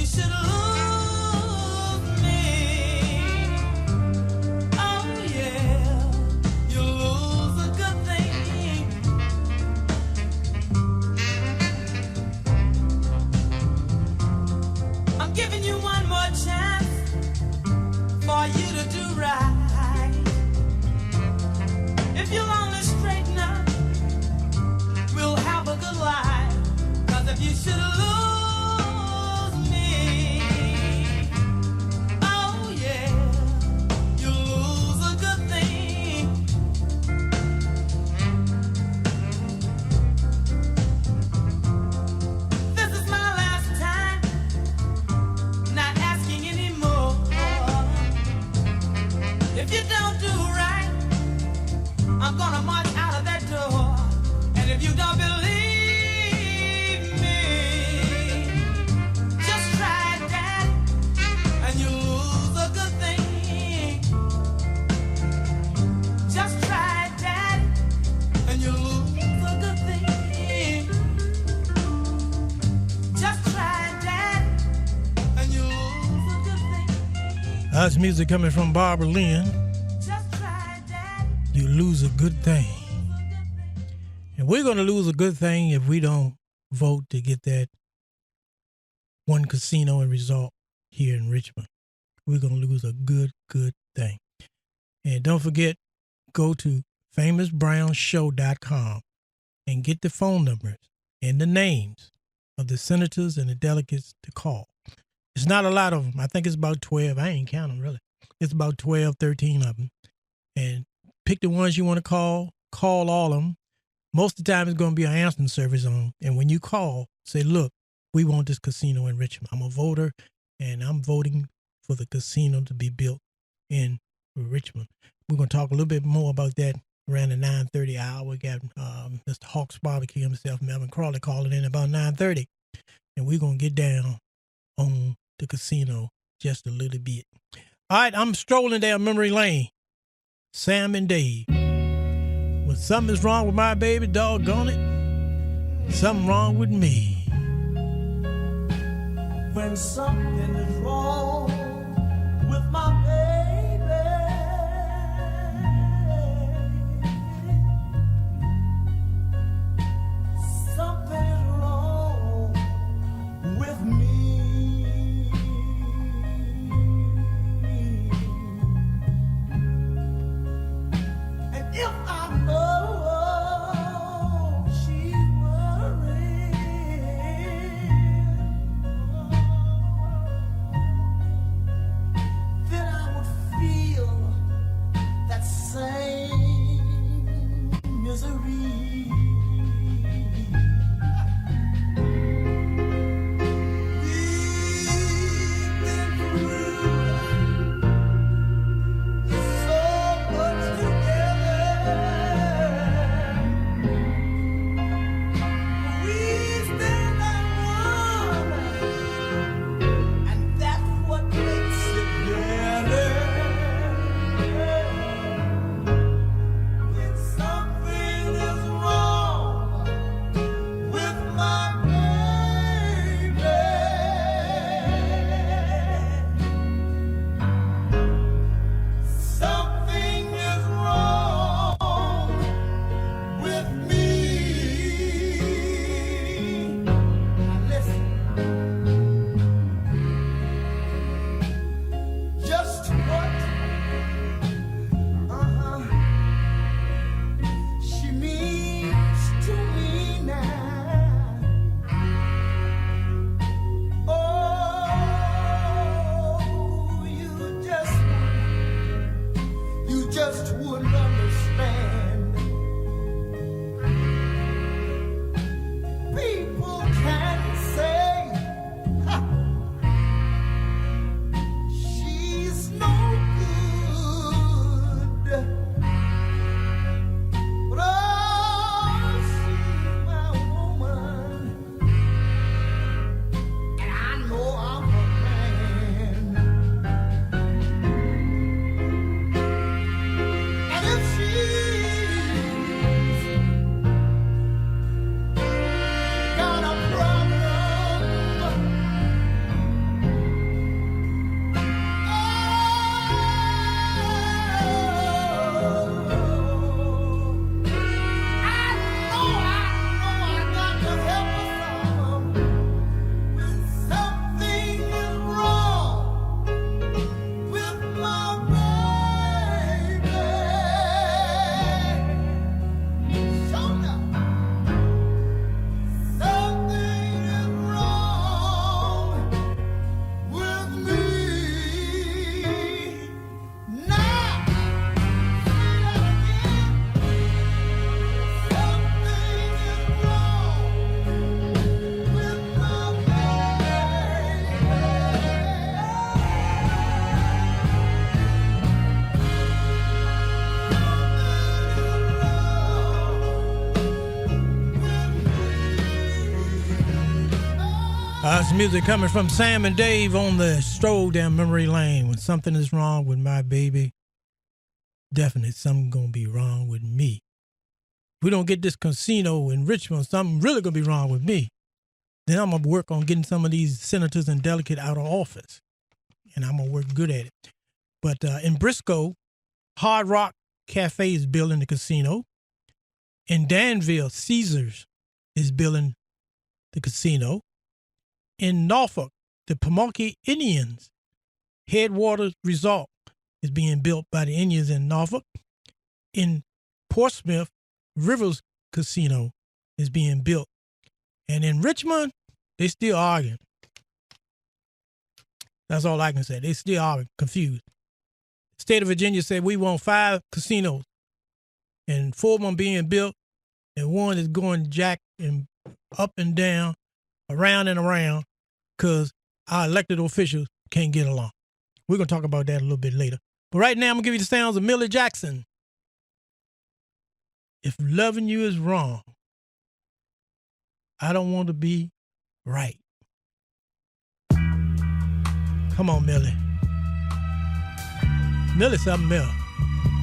should lose me, oh yeah, you lose a good thing. I'm giving you one more chance for you to do right. If you'll only straighten up, we'll have a good life. 'Cause if you should lose me, oh yeah, you lose a good thing. This is my last time, not asking anymore. If you don't do right, I'm gonna march out of that door. And if you don't believe me, just try that, and you lose a good thing. Just try that, and you lose a good thing. Just try that, and you lose a good thing. That's music coming from Barbara Lynn. You lose a good thing. And we're going to lose a good thing if we don't vote to get that one casino and resort here in Richmond. We're going to lose a good thing. And don't forget, go to famousbrownshow.com and get the phone numbers and the names of the senators and the delegates to call. It's not a lot of them. I think it's about 12. I ain't counting really. It's about 12, 13 of them. And pick the ones you want to call all of them. Most of the time it's going to be an answering service on. And when you call, say, look, we want this casino in Richmond. I'm a voter, and I'm voting for the casino to be built in Richmond. We're going to talk a little bit more about that around the 9:30 hour. We got Mr. Hawks Barbecue himself, Melvin Crawley, calling in about 9:30. And we're going to get down on the casino just a little bit. All right, I'm strolling down memory lane. Sam and Dave. When something's wrong with my baby, doggone it, something wrong with me. When something is wrong with my baby, something is wrong with me. And if I know she's worried, then Some music coming from Sam and Dave on the Stroll down memory lane. When something is wrong with my baby, definitely something gonna be wrong with me. If we don't get this casino in Richmond, something really gonna be wrong with me. Then I'm gonna work on getting some of these senators and delegates out of office, and I'm gonna work good at it. But in Briscoe, Hard Rock Cafe is building the casino. In Danville, Caesars is building the casino. In Norfolk, the Pamunkey Indians Headwaters Resort is being built by the Indians in Norfolk. In Portsmouth, Rivers Casino is being built. And in Richmond, they still arguing. That's all I can say. They still are confused. State of Virginia said we want 5 casinos, and 4 of them being built, and 1 is going jack and up and down, around and around, because our elected officials can't get along. We're going to talk about that a little bit later. But right now, I'm going to give you the sounds of Millie Jackson. If loving you is wrong, I don't want to be right. Come on, Millie. Millie's something else.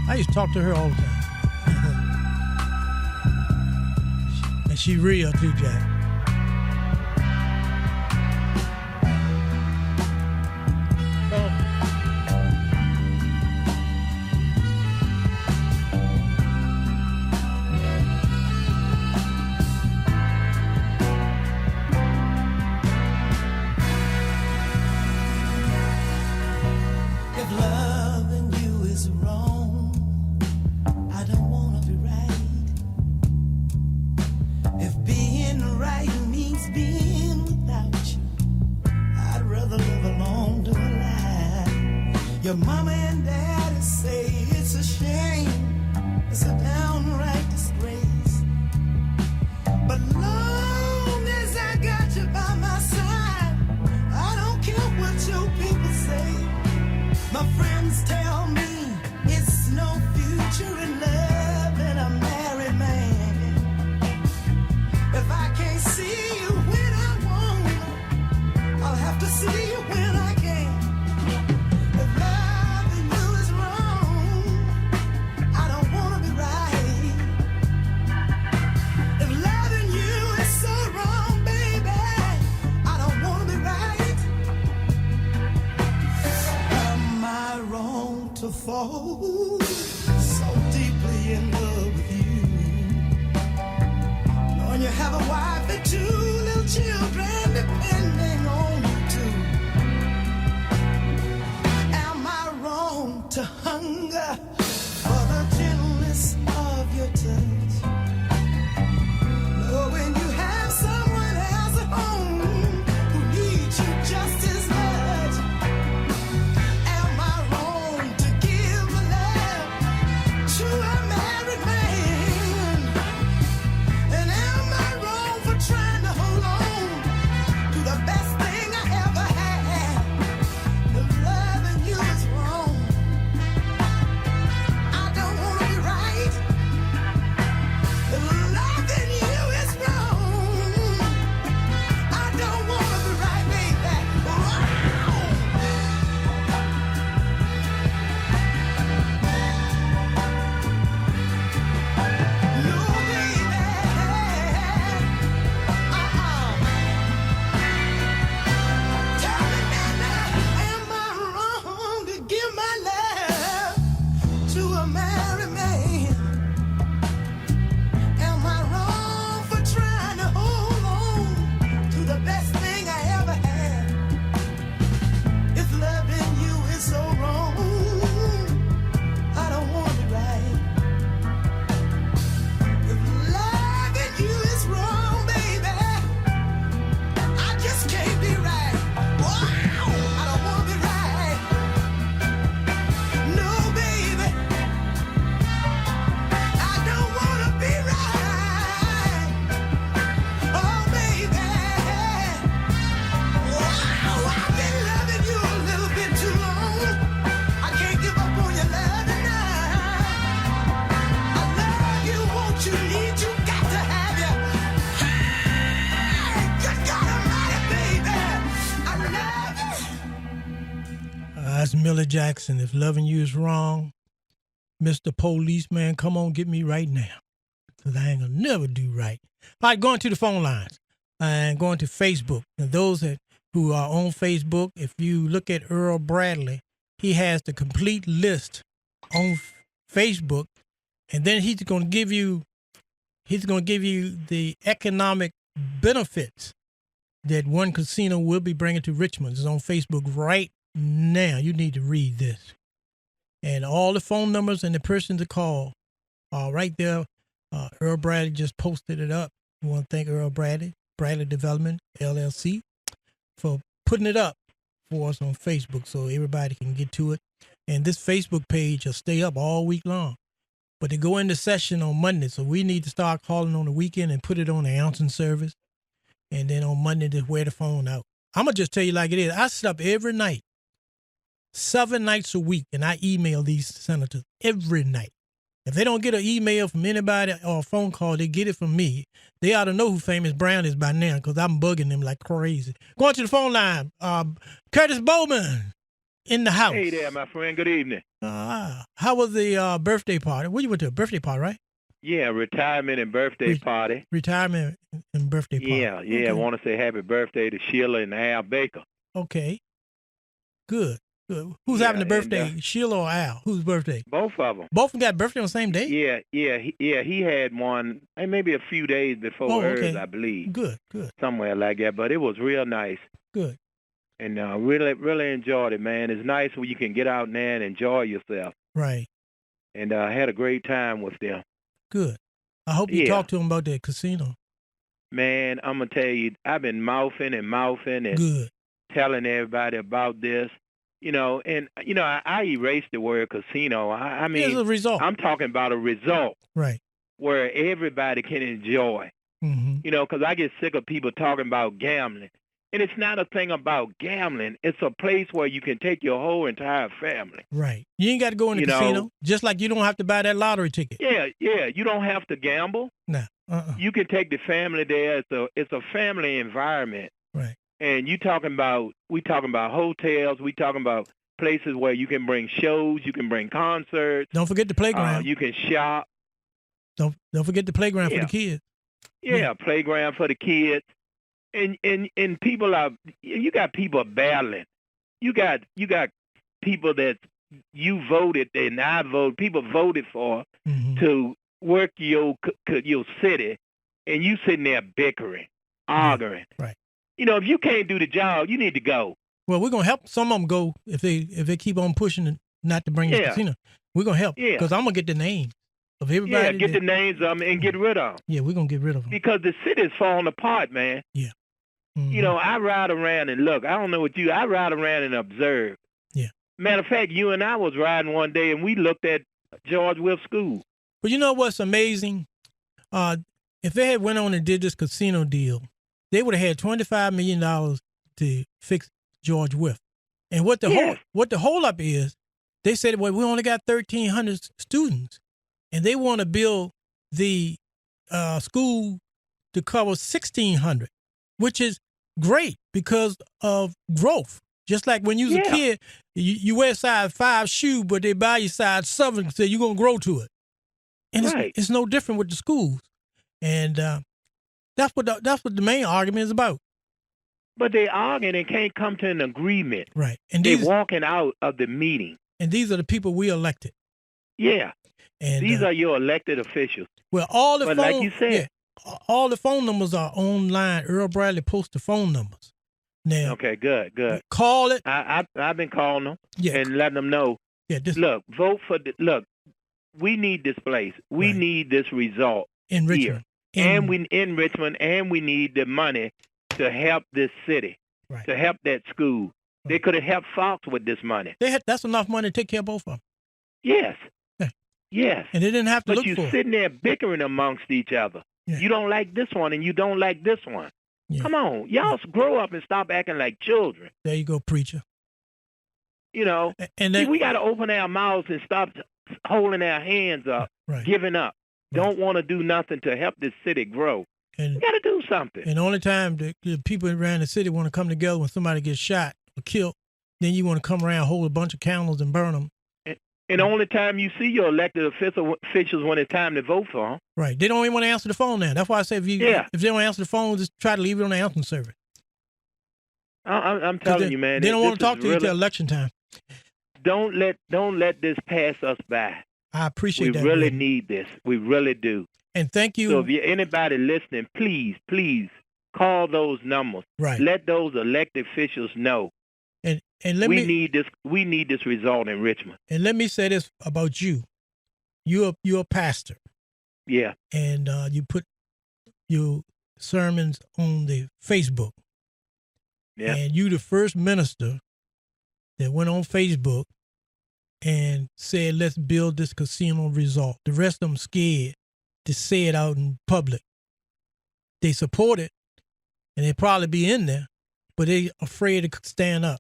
I used to talk to her all the time. And she real too, Jack. If loving you is wrong, I don't wanna be right. If being right means being without you, I'd rather live alone than a lie. Your mama and daddy say it's a shame, it's a downright disgrace. But long as I got you by my side, I don't care what your people say. My friends tell me it's no future in love and a married man. If I can't see you when I want, I'll have to see you when I can. If loving you is wrong, I don't wanna be right. If loving you is so wrong, baby, I don't wanna be right. Am I wrong to fall so deeply in love with you? Knowing you have a wife and 2 little children depending on you too. Am I wrong to hunger for the gentleness of your touch? Knowing you have someone else at home who needs you just as much. Am I wrong to give my love to a married man? And am I wrong for trying to hold on to the best thing I ever had? If loving you is wrong, is Miller Jackson. If loving you is wrong, Mr. Policeman, come on, get me right now. Because I ain't going to never do right. All right, going to the phone lines and going to Facebook. And those who are on Facebook, if you look at Earl Bradley, he has the complete list on Facebook. And then he's going to give you the economic benefits that one casino will be bringing to Richmond. It's on Facebook right now. You need to read this. And all the phone numbers and the person to call are right there. Earl Bradley just posted it up. We want to thank Earl Bradley Development, LLC, for putting it up for us on Facebook so everybody can get to it. And this Facebook page will stay up all week long. But they go into session on Monday, so we need to start calling on the weekend and put it on the announcing service. And then on Monday, just wear the phone out. I'm going to just tell you like it is. I sit up every night, 7 nights a week, and I email these senators every night. If they don't get an email from anybody or a phone call, they get it from me. They ought to know who Famous Brown is by now because I'm bugging them like crazy. Going to the phone line, Curtis Bowman in the house. Hey there, my friend. Good evening. How was the birthday party? Well, you went to a birthday party, right? Yeah, retirement and birthday party. Retirement and birthday party. Yeah. Okay. I want to say happy birthday to Sheila and Al Baker. Okay. Good. Who's having the birthday, Sheila or Al? Whose birthday? Both of them. Both of them got birthday on the same day? He had one, maybe a few days before hers, I believe. Good. Somewhere like that, but it was real nice. Good. And really enjoyed it, man. It's nice when you can get out there and enjoy yourself. Right. And I had a great time with them. Good. I hope you talked to them about that casino. Man, I'm going to tell you, I've been mouthing and Good. telling everybody about this. I erased the word casino. I mean, it's a result. I'm talking about a result. Right. Where everybody can enjoy. Mm-hmm. Because I get sick of people talking about gambling. And it's not a thing about gambling. It's a place where you can take your whole entire family. Right. You ain't got to go in the casino, just like you don't have to buy that lottery ticket. Yeah. You don't have to gamble. No. You can take the family there. It's a family environment. Right. And we talking about hotels. We talking about places where you can bring shows. You can bring concerts. Don't forget the playground. You can shop. Don't forget the playground for the kids. Yeah, playground for the kids. And people you got people battling. You got people that you voted and I voted. People voted for to work your city, and you sitting there bickering, arguing. Right. If you can't do the job, you need to go. Well, we're gonna help some of them go if they keep on pushing not to bring the casino. We're gonna help because I'm gonna get the names of everybody. Yeah, get the names of them and get rid of them. Yeah, we're gonna get rid of them because the city's falling apart, man. Yeah. Mm-hmm. I ride around and look. I don't know what I ride around and observe. Yeah. Matter of fact, you and I was riding one day and we looked at George Wolf School. But you know what's amazing? If they had went on and did this casino deal, they would have had $25 million to fix George Wolf. And what the holdup is, they said, well, we only got 1,300 students, and they want to build the school to cover 1,600, which is great because of growth. Just like when you was a kid, you wear size 5 shoe, but they buy you size 7 and say you're going to grow to it. And it's no different with the schools. And that's what the main argument is about. But they arguing and can't come to an agreement. Right. And they're walking out of the meeting. And these are the people we elected. Yeah. And these are your elected officials. Well, all the like you said, all the phone numbers are online. Earl Bradley posts the phone numbers. Now, okay, good. Call it. I've been calling them and letting them know. Yeah, look, vote for look. We need this place. We need this result in Richmond, and we in Richmond, and we need the money to help this city, to help that school. They could have helped Fox with this money. That's enough money to take care of both of them. Yes. Yeah. Yes. And they didn't have to look for it. But you're sitting there bickering amongst each other. Yeah. You don't like this one, and you don't like this one. Yeah. Come on. Y'all grow up and stop acting like children. There you go, preacher. And we got to open our mouths and stop holding our hands up, giving up. Don't want to do nothing to help this city grow. And we got to do something. And the only time the people around the city want to come together when somebody gets shot or killed, then you want to come around, hold a bunch of candles and burn them. And the only time you see your elected officials when it's time to vote for them. Right. They don't even want to answer the phone now. That's why I say if they don't answer the phone, just try to leave it on the answering service. I'm telling you, man. They don't want to talk to you until election time. Don't let this pass us by. I appreciate that. We really need this. We really do. And thank you. So if you're anybody listening, please call those numbers. Right. Let those elected officials know. And we need this result in Richmond. And let me say this about you. You're a pastor. Yeah. And you put your sermons on the Facebook. Yeah. And you the first minister that went on Facebook and said, let's build this casino resort. The rest of them scared to say it out in public. They support it, and they probably be in there, but they afraid to stand up.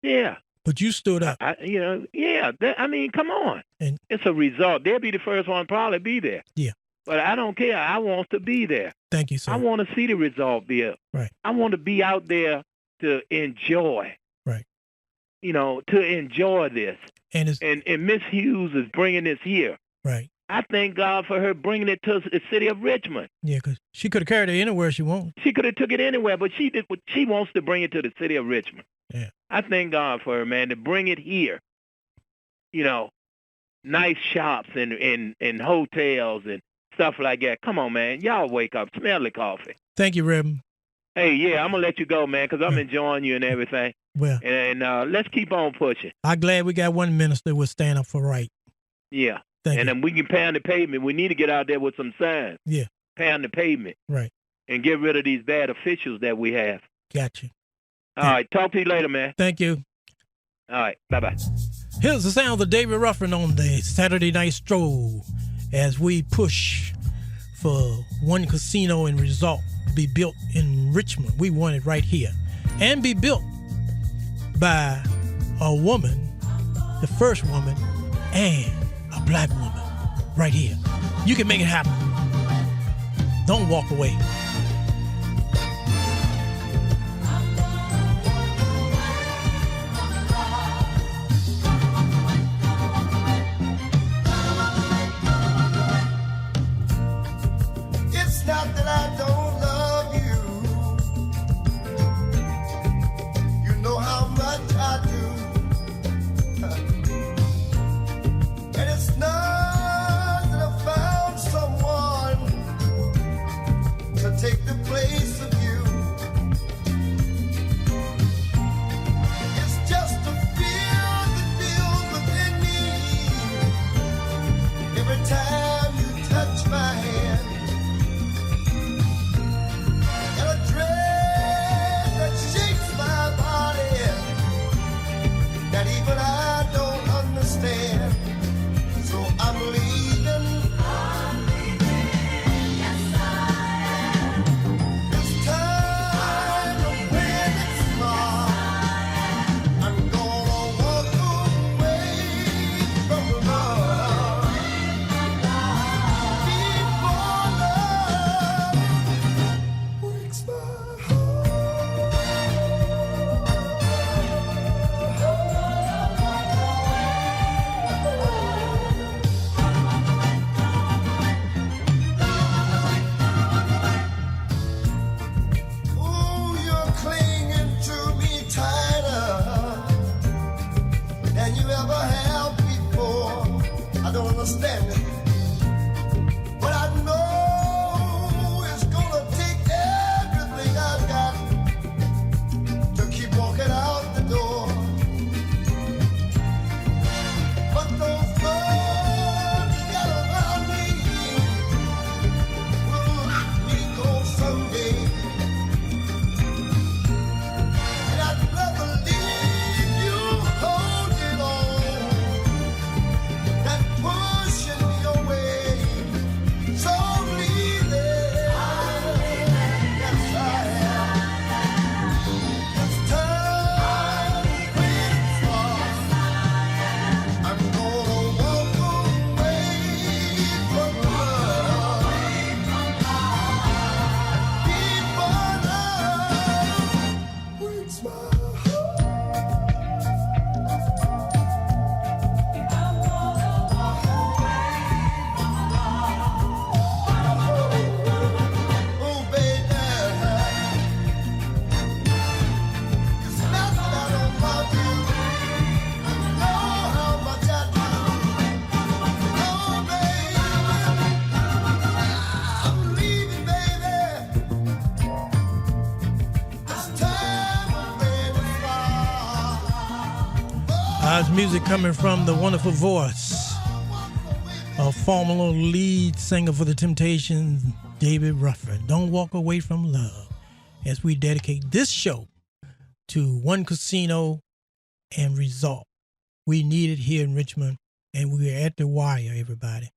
Yeah. But you stood up. I mean, come on. And it's a result. They'll be the first one to probably be there. Yeah. But I don't care. I want to be there. Thank you, sir. I want to see the result there. Right. I want to be out there to enjoy. Right. To enjoy this. And Miss Hughes is bringing this here. Right. I thank God for her bringing it to the city of Richmond. Yeah, because she could have carried it anywhere she wants. She could have took it anywhere, but she wants to bring it to the city of Richmond. Yeah. I thank God for her, man, to bring it here. Nice shops and hotels and stuff like that. Come on, man. Y'all wake up. Smell the coffee. Thank you, Reverend. Hey, yeah, I'm going to let you go, man, because I'm enjoying you and everything. Well. And let's keep on pushing. I'm glad we got one minister who will stand up for right. Yeah. Thank and you. then we can pound the pavement. We need to get out there with some signs. Yeah. Pound the pavement. Right. And get rid of these bad officials that we have. Got you. All right. Talk to you later, man. Thank you. All right. Bye-bye. Here's the sound of David Ruffin on the Saturday Night Stroll as we push for one casino and resort to be built in Richmond. We want it right here. And be built by a woman, the first woman, and a black woman right here. You can make it happen. Don't walk away. It's not that I don't love you. You know how much I do. And it's not that I found someone to take the place of you. It's just a fear that builds within me every time you touch my hand. And a dread that shakes my body that even I don't understand. So I'm leaving. Yes, I am. This time when it's small, I'm gonna walk away from love. Before love breaks my Ooh, you're clinging to me tighter than you ever have before. I don't understand it, but I know it's gonna take everything I've got to keep walking out the door. But those birds you got around me will let me go someday. And I'd rather leave you holding on than pushing me It's music coming from the wonderful voice of former lead singer for the Temptations, David Ruffin. Don't walk away from love, as we dedicate this show to one casino and resort. We need it here in Richmond, and we're at the wire, everybody.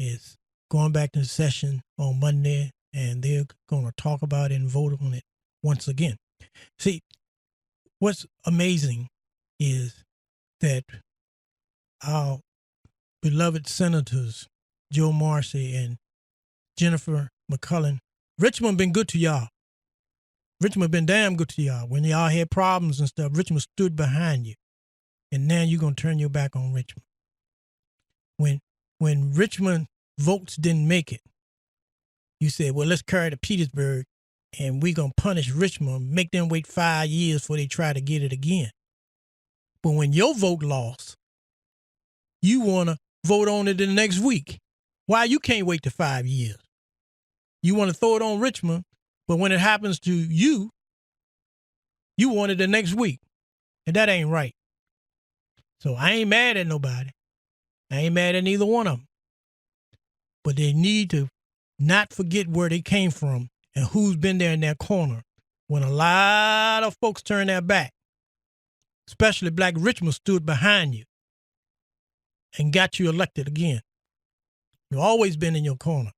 It's going back to session on Monday, and they're going to talk about it and vote on it once again. See, what's amazing is that our beloved senators, Joe Marcy and Jennifer McCullen, Richmond been good to y'all. Richmond been damn good to y'all. When y'all had problems and stuff, Richmond stood behind you. And now you're going to turn your back on Richmond. When Richmond votes didn't make it, you said, well, let's carry to Petersburg and we're going to punish Richmond, make them wait 5 years before they try to get it again. But when your vote lost, you want to vote on it the next week. Why you can't wait to 5 years? You want to throw it on Richmond, but when it happens to you, you want it the next week. And that ain't right. So I ain't mad at nobody. I ain't mad at neither one of them. But they need to not forget where they came from and who's been there in their corner when a lot of folks turn their back. Especially Black Richmond stood behind you and got you elected again. You've always been in your corner.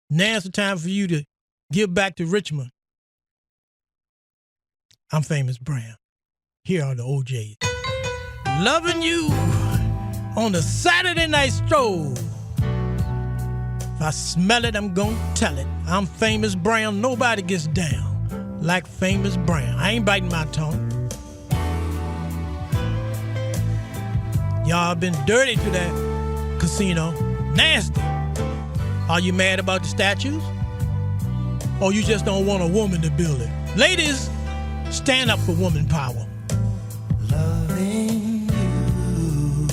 Now's the time for you to give back to Richmond. I'm Famous Brown. Here are the OJs. Loving you on the Saturday Night Stroll. If I smell it, I'm gonna tell it. I'm Famous Brown. Nobody gets down like Famous Brown. I ain't biting my tongue. Y'all been dirty to that casino. Nasty. Are you mad about the statues? Or you just don't want a woman to build it? Ladies, stand up for woman power. Loving you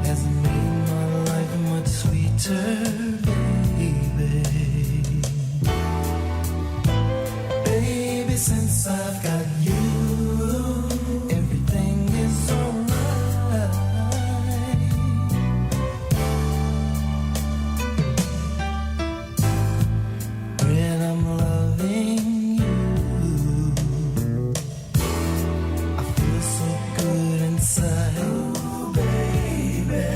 has made my life much sweeter, baby. Baby, since I've got you, everything is alright. When I'm loving you, I feel so good inside. Ooh, baby.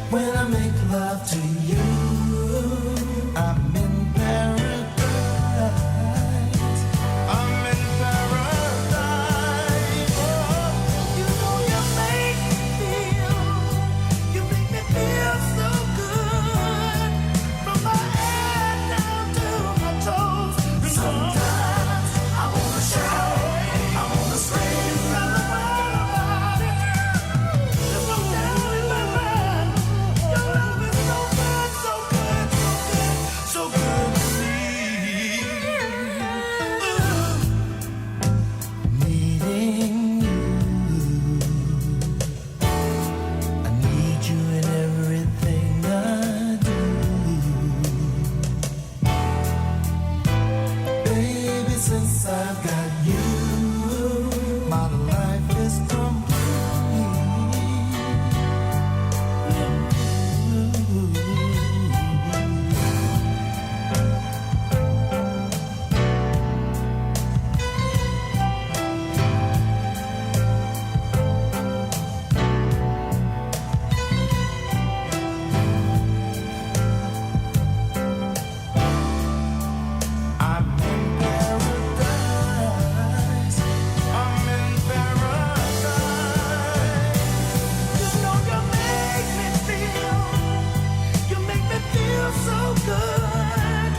When I make love to you, I'm in paradise. I'm in paradise. Oh, you know you make me feel so good. From my head down to my toes. And sometimes I wanna shout, I wanna scream, tell the world about it. There's no doubt in my mind. Your love is so good, so good, so good, so good to me. Needing you, I need you in everything I do. Baby, since I've got you, my life is complete. I'm in paradise. I'm in paradise. You know you make me feel so good.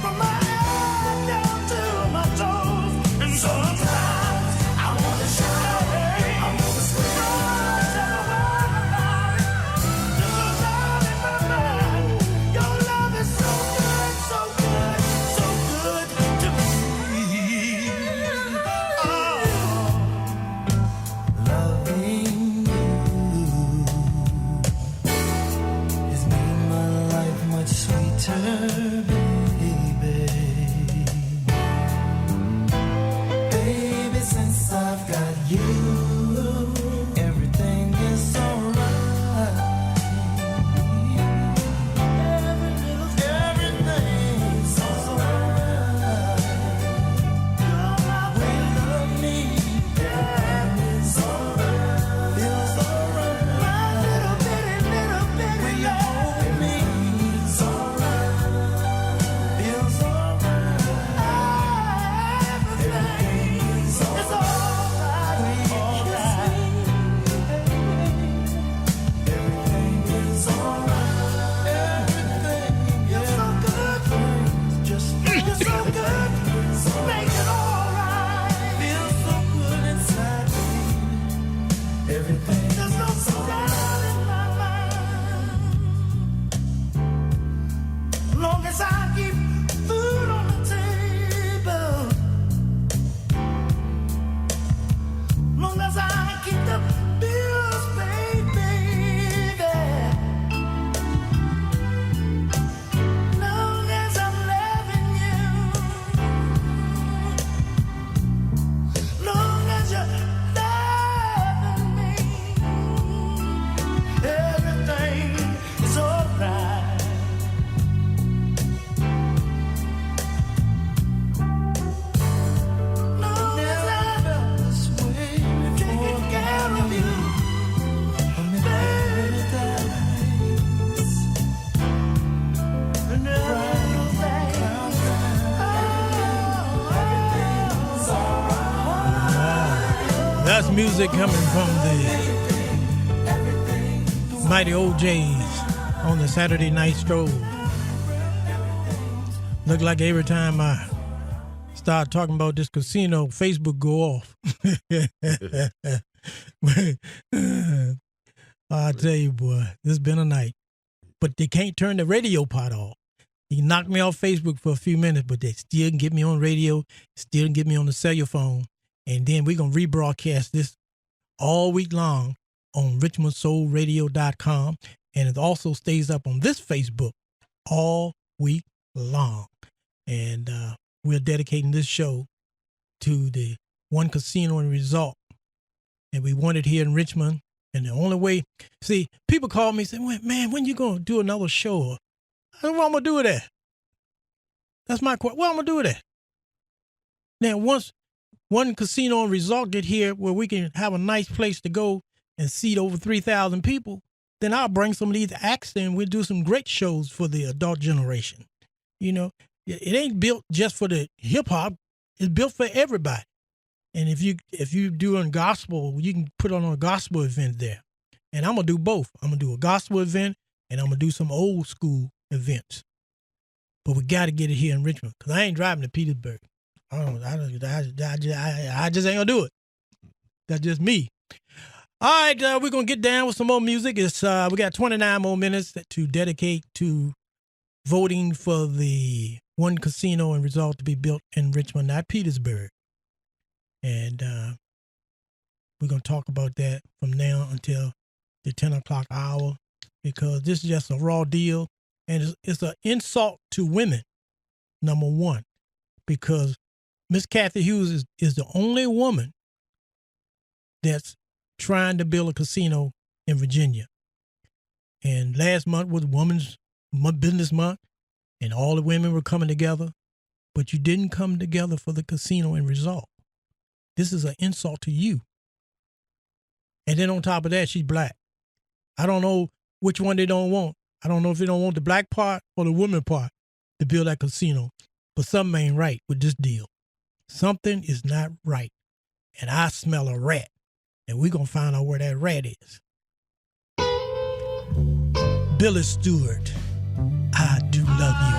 From my head down to my toes. And sometimes I wanna shout, I wanna scream, tell the world about it. There's no doubt in my mind. Your love is so good, so good, so good to me. Oh, loving you has made my life much sweeter, baby. That's music coming from the mighty OJs on the Saturday Night Stroll. Look like every time I start talking about this casino, Facebook go off. I tell you, boy, this has been a night. But they can't turn the radio part off. You can knock me off Facebook for a few minutes, but they still can get me on radio, still can get me on the cellular phone. And then we're going to rebroadcast this all week long on richmondsoulradio.com. And it also stays up on this Facebook all week long. And we're dedicating this show to the One Casino and Resort. And we want it here in Richmond. And the only way, see, people call me and say, man, when you going to do another show? I don't know what I'm going to do with that. That's my question. What I'm going to do with that? Now, once One Casino and Resort get here where we can have a nice place to go and seat over 3,000 people, then I'll bring some of these acts and we'll do some great shows for the adult generation. You know, it ain't built just for the hip-hop. It's built for everybody. And if you doing gospel, you can put on a gospel event there. And I'm going to do both. I'm going to do a gospel event and I'm going to do some old school events. But we got to get it here in Richmond because I ain't driving to Petersburg. I just ain't going to do it. That's just me. All right, we're going to get down with some more music. We got 29 more minutes to dedicate to voting for the One Casino and Resort to be built in Richmond, not Petersburg. And we're going to talk about that from now until the 10 o'clock hour because this is just a raw deal. And it's an insult to women, number one, because Miss Kathy Hughes is the only woman that's trying to build a casino in Virginia. And last month was Women's Business Month, and all the women were coming together, but you didn't come together for the casino and resort. This is an insult to you. And then on top of that, she's black. I don't know which one they don't want. I don't know if they don't want the black part or the woman part to build that casino, but something ain't right with this deal. Something is not right. And I smell a rat. And we're going to find out where that rat is. Billy Stewart, I Do Love You.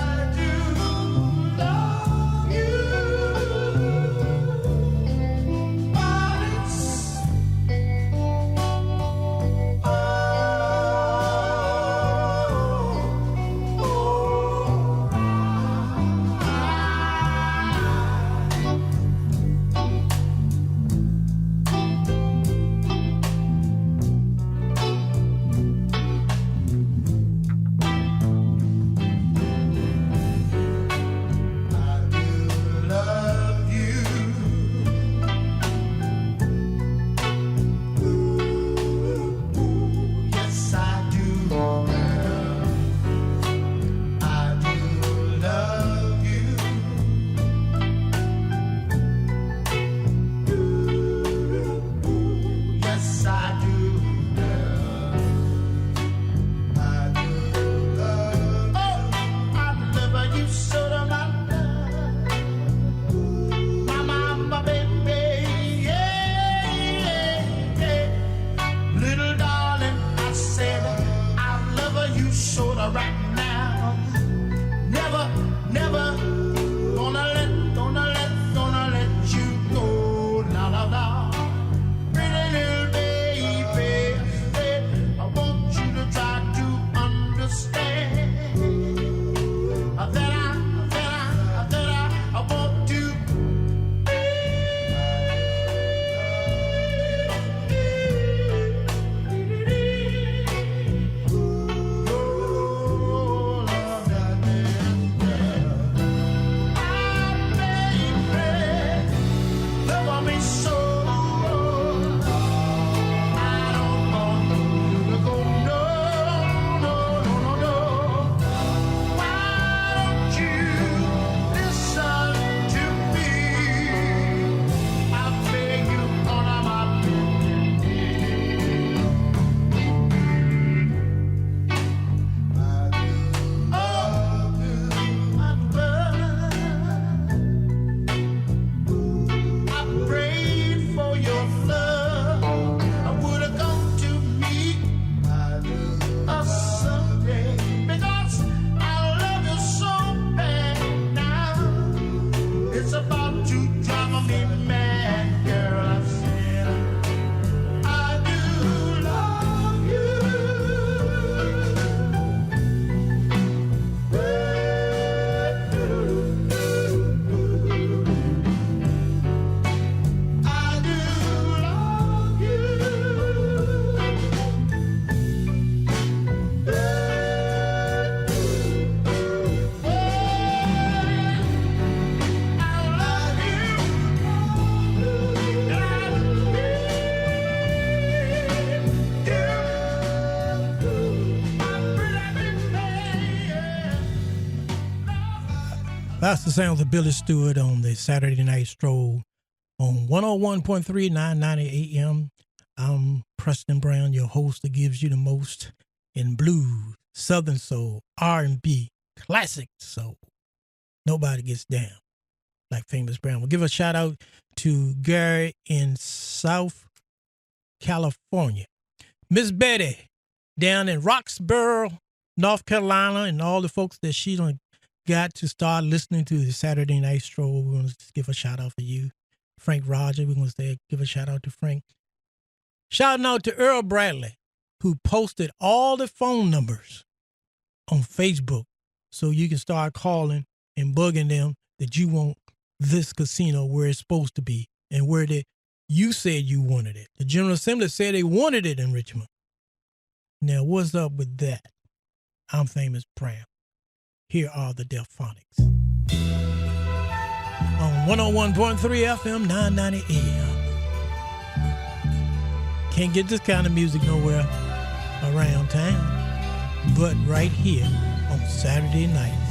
That's the sounds of Billy Stewart on the Saturday Night Stroll on 101.3, 990 AM. I'm Preston Brown, your host that gives you the most in blues, southern soul, R&B, classic soul. Nobody gets down like Famous Brown. We'll give a shout out to Gary in South California. Miss Betty down in Roxborough, North Carolina, and all the folks that she done got to start listening to the Saturday Night Stroll. We're going to give a shout out for you. Frank Roger, we're going to give a shout out to Frank. Shouting out to Earl Bradley, who posted all the phone numbers on Facebook so you can start calling and bugging them that you want this casino where it's supposed to be and where you said you wanted it. The General Assembly said they wanted it in Richmond. Now, what's up with that? I'm Famous Brown. Here are the Delphonics. On 101.3 FM, 990 AM. Can't get this kind of music nowhere around town, but right here on Saturday nights.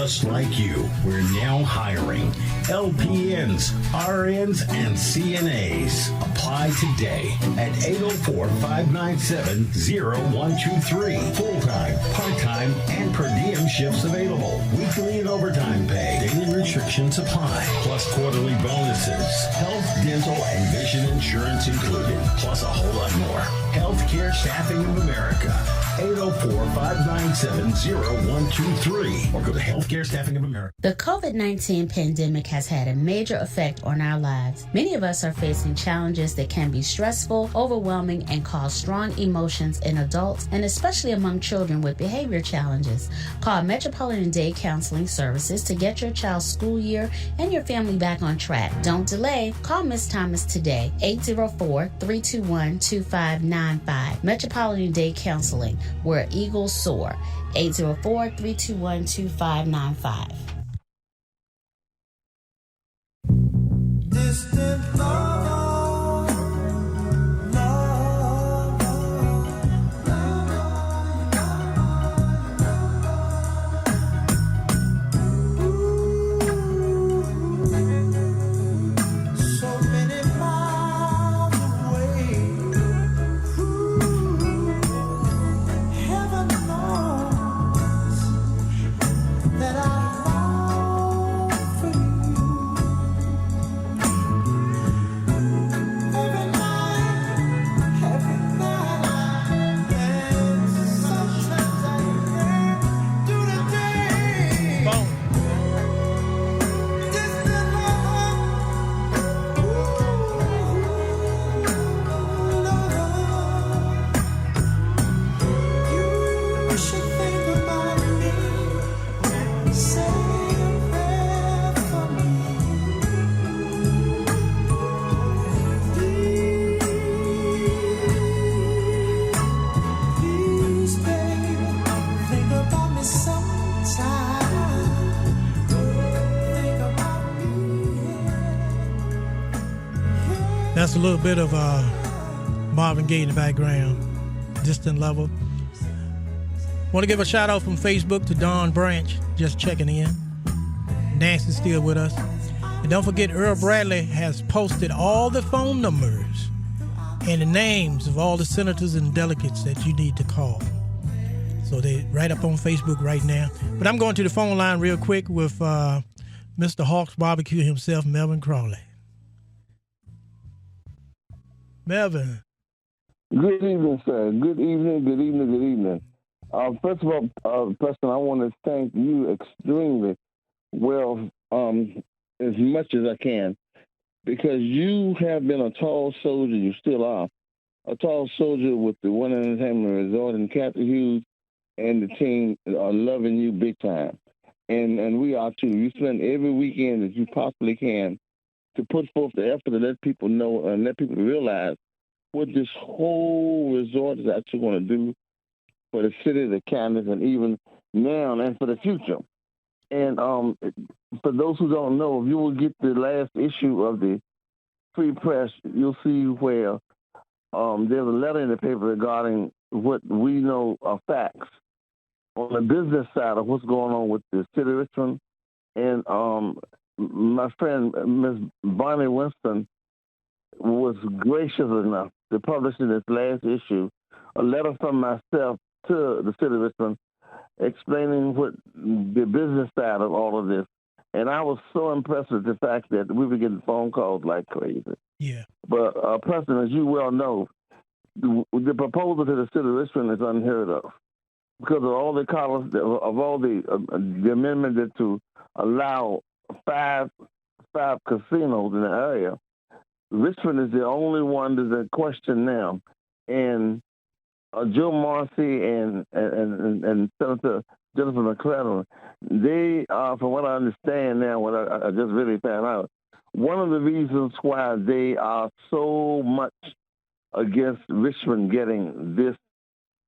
Just like you, we're now hiring LPNs, RNs, and CNAs. Apply today at 804-597-0123. Full-time, part-time, and per diem shifts available. Weekly and overtime pay. Daily restrictions apply. Plus quarterly bonuses. Health, dental, and vision vision insurance included, plus a whole lot more. Healthcare Staffing of America, 804-597-0123, or go to Healthcare Staffing of America. The COVID-19 pandemic has had a major effect on our lives. Many of us are facing challenges that can be stressful, overwhelming, and cause strong emotions in adults, and especially among children with behavior challenges. Call Metropolitan Day Counseling Services to get your child's school year and your family back on track. Don't delay. Call Ms. Thomas today, 804-321-2595. Metropolitan Day Counseling, where eagles soar, 804-321-2595. Distant love, love, so many miles away. Heaven knows that I long for you. Every night, and sometimes I yearn through the day. Distant love, you should think about me. Say a prayer for me. Please, baby, think about me sometime. Think about me. That's a little bit of Marvin Gaye in the background, Distant Level. Want to give a shout out from Facebook to Don Branch, just checking in. Nancy's still with us. And don't forget, Earl Bradley has posted all the phone numbers and the names of all the senators and delegates that you need to call. So they're right up on Facebook right now. But I'm going to the phone line real quick with Mr. Hawks Barbecue himself, Melvin Crawley. Melvin. Good evening, sir. Good evening, good evening, good evening. First of all, Preston, I want to thank you extremely well, as much as I can, because you have been a tall soldier, you still are, a tall soldier with the One Entertainment Resort, and Captain Hughes and the team are loving you big time. And we are too. You spend every weekend that you possibly can to put forth the effort to let people know and let people realize what this whole resort is actually going to do for the city, the counties, and even now and for the future. And for those who don't know, if you will get the last issue of the Free Press, you'll see where there's a letter in the paper regarding what we know are facts on the business side of what's going on with the city of Richmond. And my friend, Ms. Bonnie Winston, was gracious enough to publish in this last issue a letter from myself to the city of Richmond explaining what the business side of all of this. And I was so impressed with the fact that we were getting phone calls like crazy. Yeah. But, Preston, as you well know, the proposal to the city of Richmond is unheard of because of all the the amendment that to allow five casinos in the area. Richmond is the only one that's in question now. And Joe Marcy and Senator Jennifer McClellan, they are, from what I understand now, what I just really found out, one of the reasons why they are so much against Richmond getting this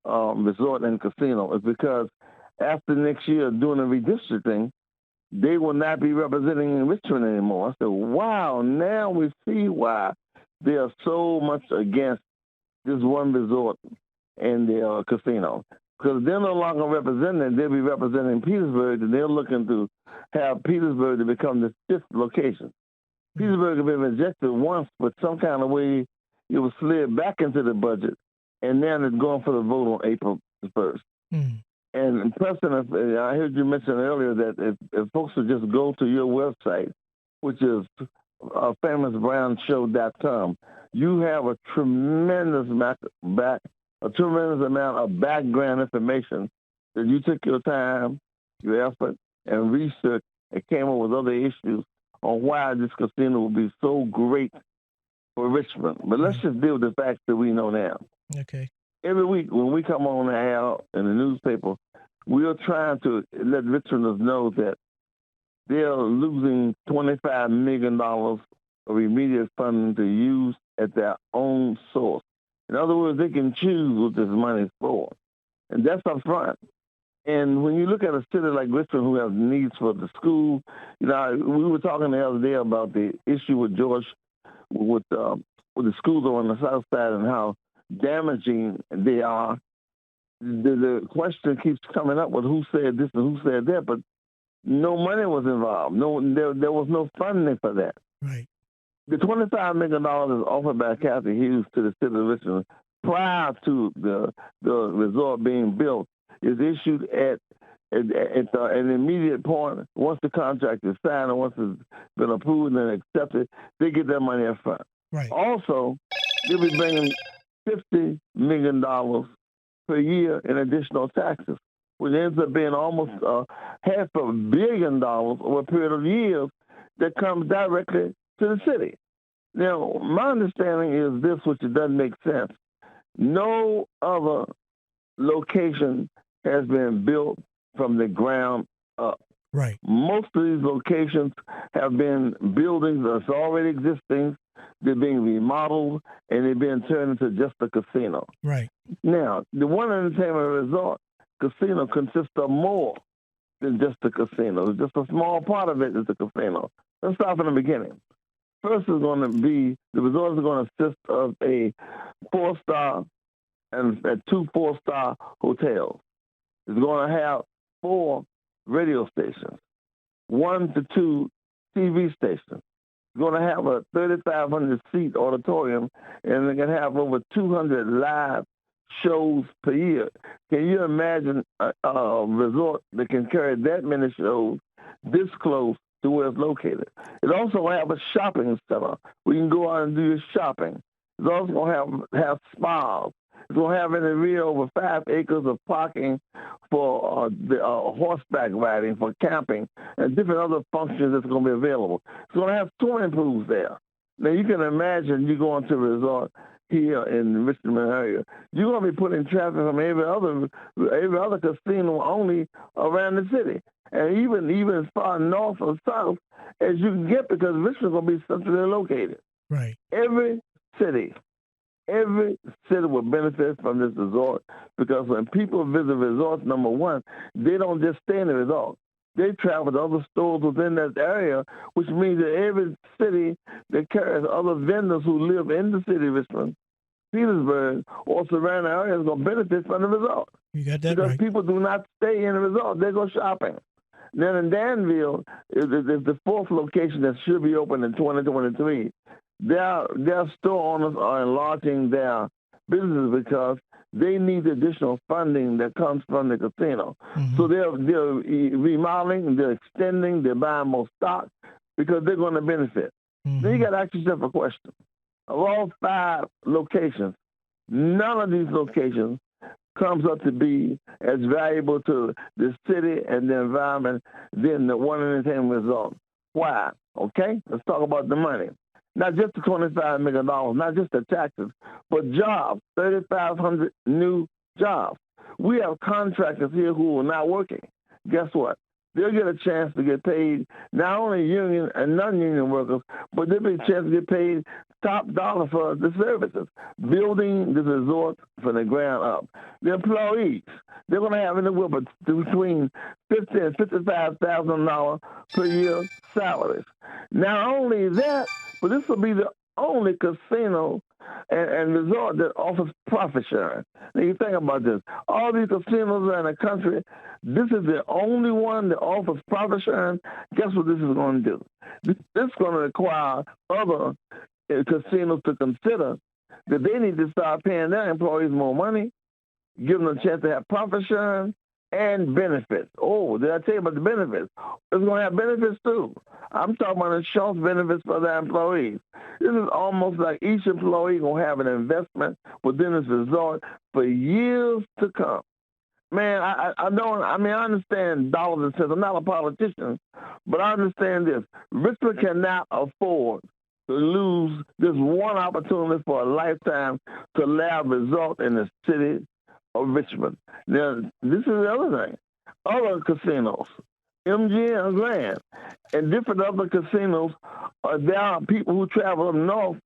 resort and casino is because after next year doing a redistricting, they will not be representing Richmond anymore. I said, wow, now we see why they are so much against this one resort and the casino. Because they're no longer representing, they'll be representing Petersburg, and they're looking to have Petersburg to become the fifth location. Petersburg had been rejected once, but some kind of way it was slid back into the budget, and now it's going for the vote on April 1st. And Preston, I heard you mention earlier that if folks would just go to your website, which is famousbrownshow.com, you have a tremendous a tremendous amount of background information that you took your time, your effort, and research and came up with other issues on why this casino would be so great for Richmond. But let's just deal with the facts that we know now. Okay. Every week when we come on the air in the newspaper, we are trying to let Richmonders know that they're losing $25 million of immediate funding to use at their own source. In other words, they can choose what this money is for. And that's up front. And when you look at a city like Richmond who has needs for the school, we were talking the other day about the issue with George, with the schools on the south side and how damaging they are. The question keeps coming up with who said this and who said that, but no money was involved. There was no funding for that. Right. The $25 million is offered by Kathy Hughes to the city of Richmond prior to the resort being built is issued at an immediate point. Once the contract is signed and once it's been approved and accepted, they get their money up front. Right. Also, they'll be bringing $50 million per year in additional taxes, which ends up being almost $500 million over a period of years that comes directly to the city. Now, my understanding is this, which it doesn't make sense. No other location has been built from the ground up. Right. Most of these locations have been buildings that's already existing. They're being remodeled, and they're being turned into just a casino. Right. Now, the One Entertainment Resort casino consists of more than just a casino. Just a small part of it is a casino. Let's start from the beginning. First is going to be, the resort is going to consist of a 4-star and 2 4-star hotels. It's going to have 4 radio stations, 1 to 2 TV stations. It's going to have a 3,500-seat auditorium, and it can have over 200 live shows per year. Can you imagine a resort that can carry that many shows this close to where it's located? It also will have a shopping center where you can go out and do your shopping. It's also going to have spas. It's going to have in the rear over 5 acres of parking for horseback riding, for camping, and different other functions that's going to be available. It's going to have swimming pools there. Now, you can imagine you going to a resort here in the Richmond area. You're going to be putting traffic from every other casino only around the city, and even as far north or south as you can get, because Richmond's going to be centrally located. Right. Every city will benefit from this resort, because when people visit resorts, number one, they don't just stay in the resort. They travel to other stores within that area, which means that every city that carries other vendors who live in the city of Richmond, Petersburg, or surrounding areas is going to benefit from the resort. You got that because right. people do not stay in the resort. They go shopping. Then in Danville is the 4th location that should be open in 2023. Their store owners are enlarging their businesses because they need additional funding that comes from the casino. Mm-hmm. So they're remodeling, they're extending, they're buying more stock because they're going to benefit. Mm-hmm. Then you got to ask yourself a question. Of all 5 locations, none of these locations comes up to be as valuable to the city and the environment than the One Entertainment Resort. Why? Okay, let's talk about the money. Not just the $25 million, not just the taxes, but jobs, 3,500 new jobs. We have contractors here who are not working. Guess what? They'll get a chance to get paid, not only union and non-union workers, but they'll get a chance to get paid top dollar for the services, building this resort from the ground up. The employees, they're going to have anywhere between $50,000 and $55,000 per year salaries. Not only that, but this will be the only casino and resort that offers profit sharing. Now you think about this. All these casinos around the country, this is the only one that offers profit sharing. Guess what this is going to do? This is going to require other casinos to consider that they need to start paying their employees more money, give them a chance to have profit sharing, and benefits. Oh, did I tell you about the benefits? It's going to have benefits too. I'm talking about insurance benefits for the employees. This is almost like each employee going to have an investment within this resort for years to come. Man, I understand dollars and cents. I'm not a politician, but I understand this. Richmond cannot afford to lose this one opportunity for a lifetime to have a result in the city of Richmond. Now, this is the other thing. Other casinos, MGM Grand, and different other casinos, there are people who travel up north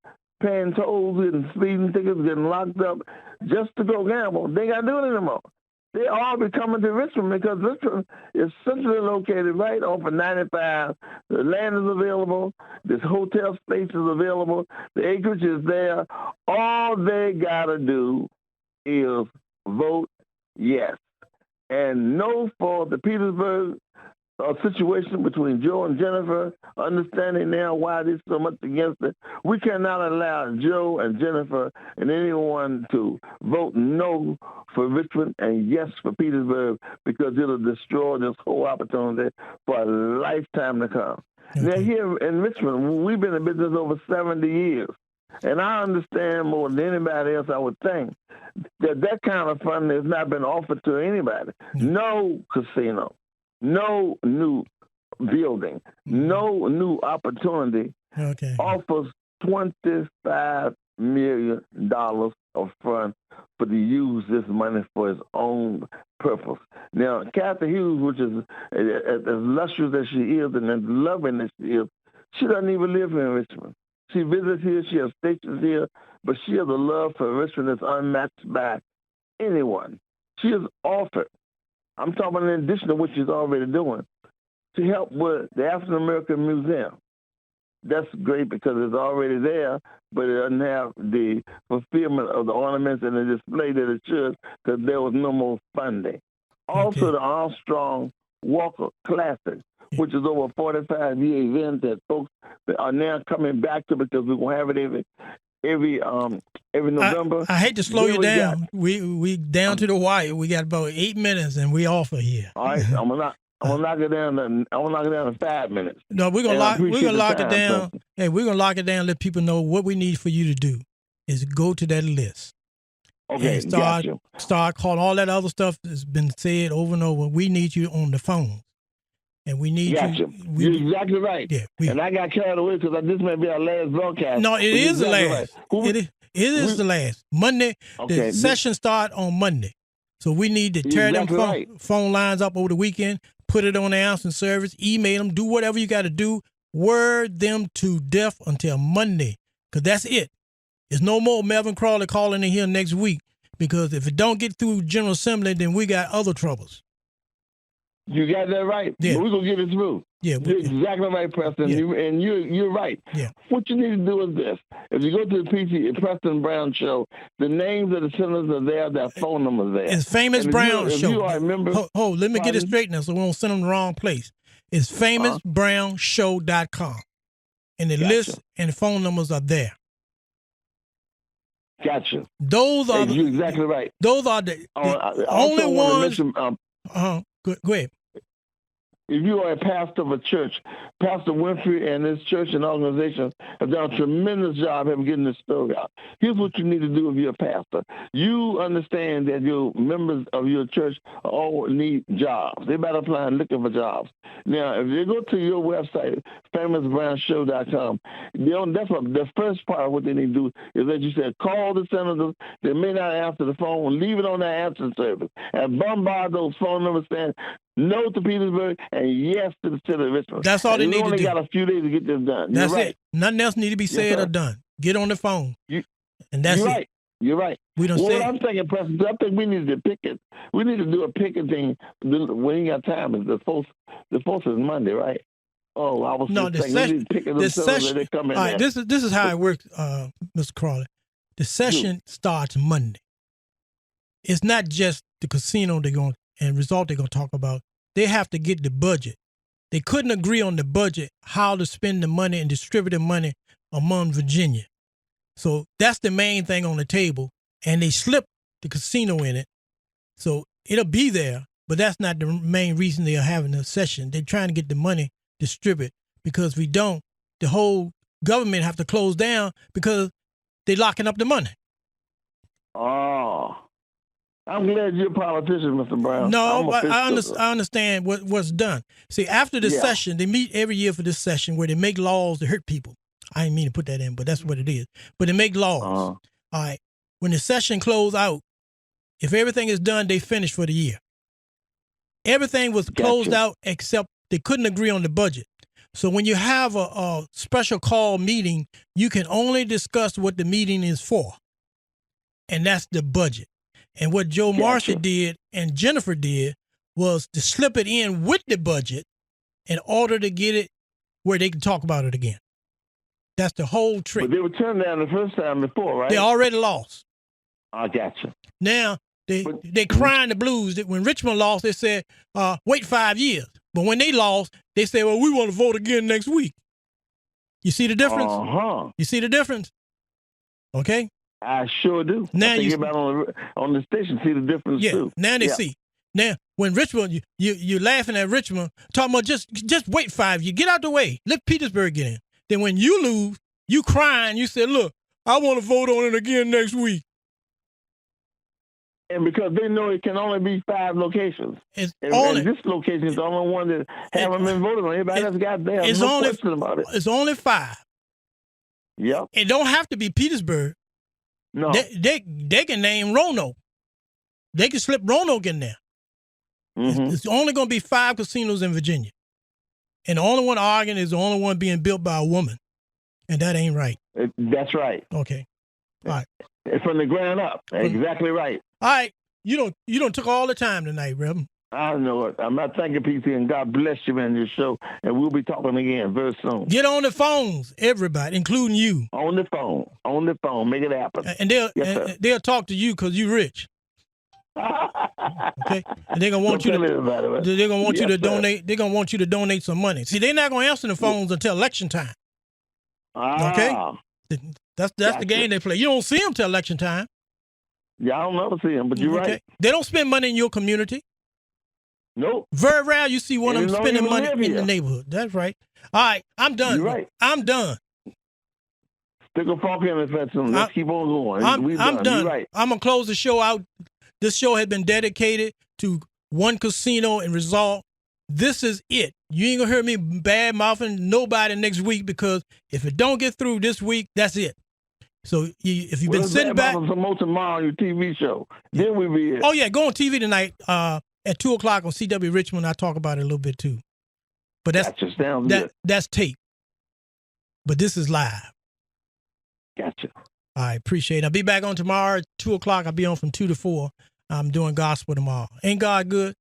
paying tolls, getting speeding tickets, getting locked up just to go gamble. They got to do it anymore. They all be coming to Richmond because Richmond is centrally located right off of 95. The land is available. This hotel space is available. The acreage is there. All they got to do is vote yes. And no for the Petersburg situation between Joe and Jennifer, understanding now why there's so much against it. We cannot allow Joe and Jennifer and anyone to vote no for Richmond and yes for Petersburg because it'll destroy this whole opportunity for a lifetime to come. Okay. Now here in Richmond, we've been in business over 70 years. And I understand more than anybody else, I would think, that kind of funding has not been offered to anybody. No casino, no new building, no new opportunity offers $25 million of fund for to use this money for its own purpose. Now, Kathy Hughes, which is as lustrous as she is and as loving as she is, she doesn't even live here in Richmond. She visits here, she has stations here, but she has a love for Richmond that's unmatched by anyone. She has offered, I'm talking about in addition to what she's already doing, to help with the African American Museum. That's great because it's already there, but it doesn't have the fulfillment of the ornaments and the display that it should because there was no more funding. Also, the Armstrong Walker Classic, which is over a 45-year event that folks are now coming back to because we're going to have it every November. I hate to slow you down. We down to the wire. We got about 8 minutes and we offer here. All right, I'm gonna knock it down to 5 minutes. No, we're gonna lock it down. Hey, we're gonna lock it down. Let people know what we need for you to do is go to that list. Okay, and start calling all that other stuff that's been said over and over. We need you on the phone. And we need you. You're exactly right. Yeah, and I got carried away because this may be our last broadcast. No, it is the last. Right. It is the last. Monday, the session start on Monday. So we need to tear them phone lines up over the weekend, put it on the answering service, email them, do whatever you got to do, word them to death until Monday, because that's it. There's no more Melvin Crawley calling in here next week, because if it don't get through General Assembly, then we got other troubles. You got that right. Yeah. We're going to get it through. Yeah, you're exactly right, Preston. Yeah. You're right. Yeah. What you need to do is this. If you go to the Preston Brown Show, the names of the senators are there, their phone numbers there. It's Famous Brown Show. If you are a member, let me get it straight now so we won't send them the wrong place. It's famousbrownshow.com. And the list and the phone numbers are there. Gotcha. Those are you're exactly right. Those are the only ones. Go ahead. If you are a pastor of a church, Pastor Winfrey and his church and organization have done a tremendous job of getting this story out. Here's what you need to do if you're a pastor. You understand that your members of your church all need jobs. They better apply and looking for jobs. Now, if you go to your website, famousbrownshow.com, the first part of what they need to do is that you said, call the senators. They may not answer the phone. Leave it on their answering service and bombard those phone numbers saying, no to Petersburg and yes to the city of Richmond. That's all they need to do. You only got a few days to get this done. That's right. it. Nothing else need to be said or done. Get on the phone. And that's it. You're right. We don't say. What I'm thinking, President, I think we need to picket. We need to do a picketing when you got time. The folks is Monday, right? Oh, I was thinking we need to picket them so that they come in. All right, this is how it works, Mr. Crawley. The session starts Monday. It's not just the casino they're going to talk about. They have to get the budget. They couldn't agree on the budget, how to spend the money and distribute the money among Virginia. So that's the main thing on the table. And they slipped the casino in it. So it'll be there, But that's not the main reason they are having a session. They're trying to get the money distributed, because if we don't, the whole government have to close down because they're locking up the money. Oh, I'm glad you're a politician, Mr. Brown. No, I understand what's done. See, after the session, they meet every year for this session where they make laws to hurt people. I didn't mean to put that in, but that's what it is. But they make laws. All right. When the session close out, if everything is done, they finish for the year. Everything was closed out except they couldn't agree on the budget. So when you have a special call meeting, you can only discuss what the meeting is for. And that's the budget. And what Joe Marshall did and Jennifer did was to slip it in with the budget in order to get it where they can talk about it again. That's the whole trick. But they were turned down the first time before, right? They already lost. I gotcha. Now, they crying the blues that when Richmond lost, they said, wait 5 years. But when they lost, they said, well, we want to vote again next week. You see the difference? You see the difference? Okay? I sure do. Now I think everybody on the station see the difference too. Now they see. Now, when Richmond, you're laughing at Richmond, talking about just wait 5 years. Get out the way. Let Petersburg get in. Then when you lose, you crying. You say, look, I want to vote on it again next week. And because they know it can only be 5 locations. And this location is the only one that haven't been voted on. Everybody else got there. No question about it. It's only 5. Yep. It don't have to be Petersburg. No. They can name Roanoke. They can slip Roanoke in there. Mm-hmm. It's only going to be 5 casinos in Virginia. And the only one arguing is the only one being built by a woman. And that ain't right. That's right. Okay. All right. It's from the ground up. Exactly right. All right. You don't took all the time tonight, Reverend. I know it. I'm not thanking PC, and God bless you in your show. And we'll be talking again very soon. Get on the phones, everybody, including you. On the phone. Make it happen. And they'll talk to you because you're rich. Okay, and they're gonna want you to. They're gonna want you to donate. They're gonna want you to donate some money. See, they're not gonna answer the phones until election time. Okay, that's the game they play. You don't see them till election time. Yeah, I don't never see them, but you're right. They don't spend money in your community. Nope. Very rare you see one of them spending money in the neighborhood. That's right. All right, I'm done. You're right. I'm done. Stick a fork in it, let's keep on going. I'm done. You're right. I'm gonna close the show out. This show has been dedicated to one casino and resort. This is it. You ain't gonna hear me bad mouthing nobody next week, because if it don't get through this week, that's it. So if you've been sitting back, some more tomorrow on your TV show, then we'll be here. Oh yeah, go on TV tonight at 2:00 on CW Richmond. I talk about it a little bit too. But that's tape. But this is live. Gotcha. I appreciate it. I'll be back on tomorrow at 2:00. I'll be on from 2 to 4. I'm doing gospel tomorrow. Ain't God good?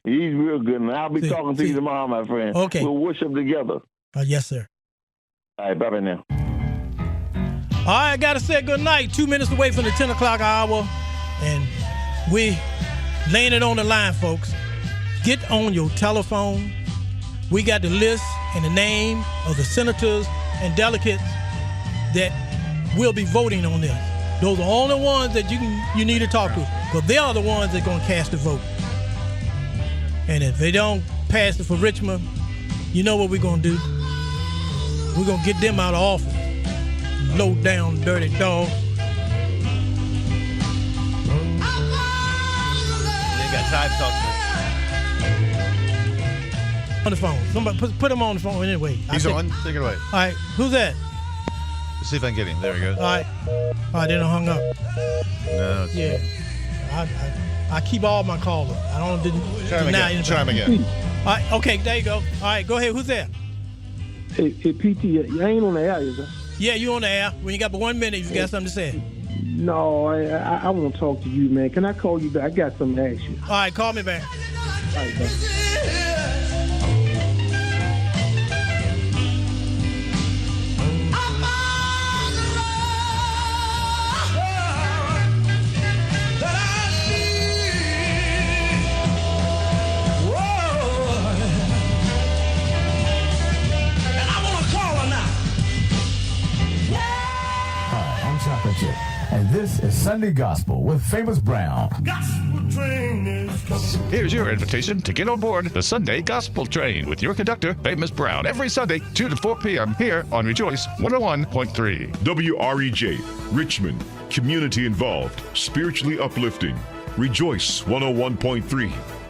He's real good, man. I'll be talking to you tomorrow, my friend. Okay. We'll worship together. Yes, sir. All right, bye-bye now. All right, I got to say good night. 2 minutes away from the 10 o'clock hour. And we laying it on the line, folks. Get on your telephone. We got the list and the name of the senators and delegates that will be voting on this. Those are the only ones that you need to talk to, because they are the ones that are going to cast the vote. And if they don't pass it for Richmond, you know what we're going to do? We're going to get them out of office. Low down, dirty dog. They got time to talk On the phone. Somebody put him on the phone anyway. He's on. Take it away. All right. Who's that? Let's see if I can get him. There he goes. All right. They done hung up. No. Yeah. I keep all my callers. I don't deny anybody. Try him again. All right. Okay. There you go. All right. Go ahead. Who's that? Hey, PT, you ain't on the air, is it? Yeah, you on the air. When you got 1 minute, you got something to say. No, I want to talk to you, man. Can I call you back? I got something to ask you. All right, call me back. All right, bye. And this is Sunday Gospel with Famous Brown. Here's your invitation to get on board the Sunday Gospel Train with your conductor, Famous Brown, every Sunday, 2 to 4 p.m. here on Rejoice 101.3. WREJ, Richmond, community involved, spiritually uplifting. Rejoice 101.3.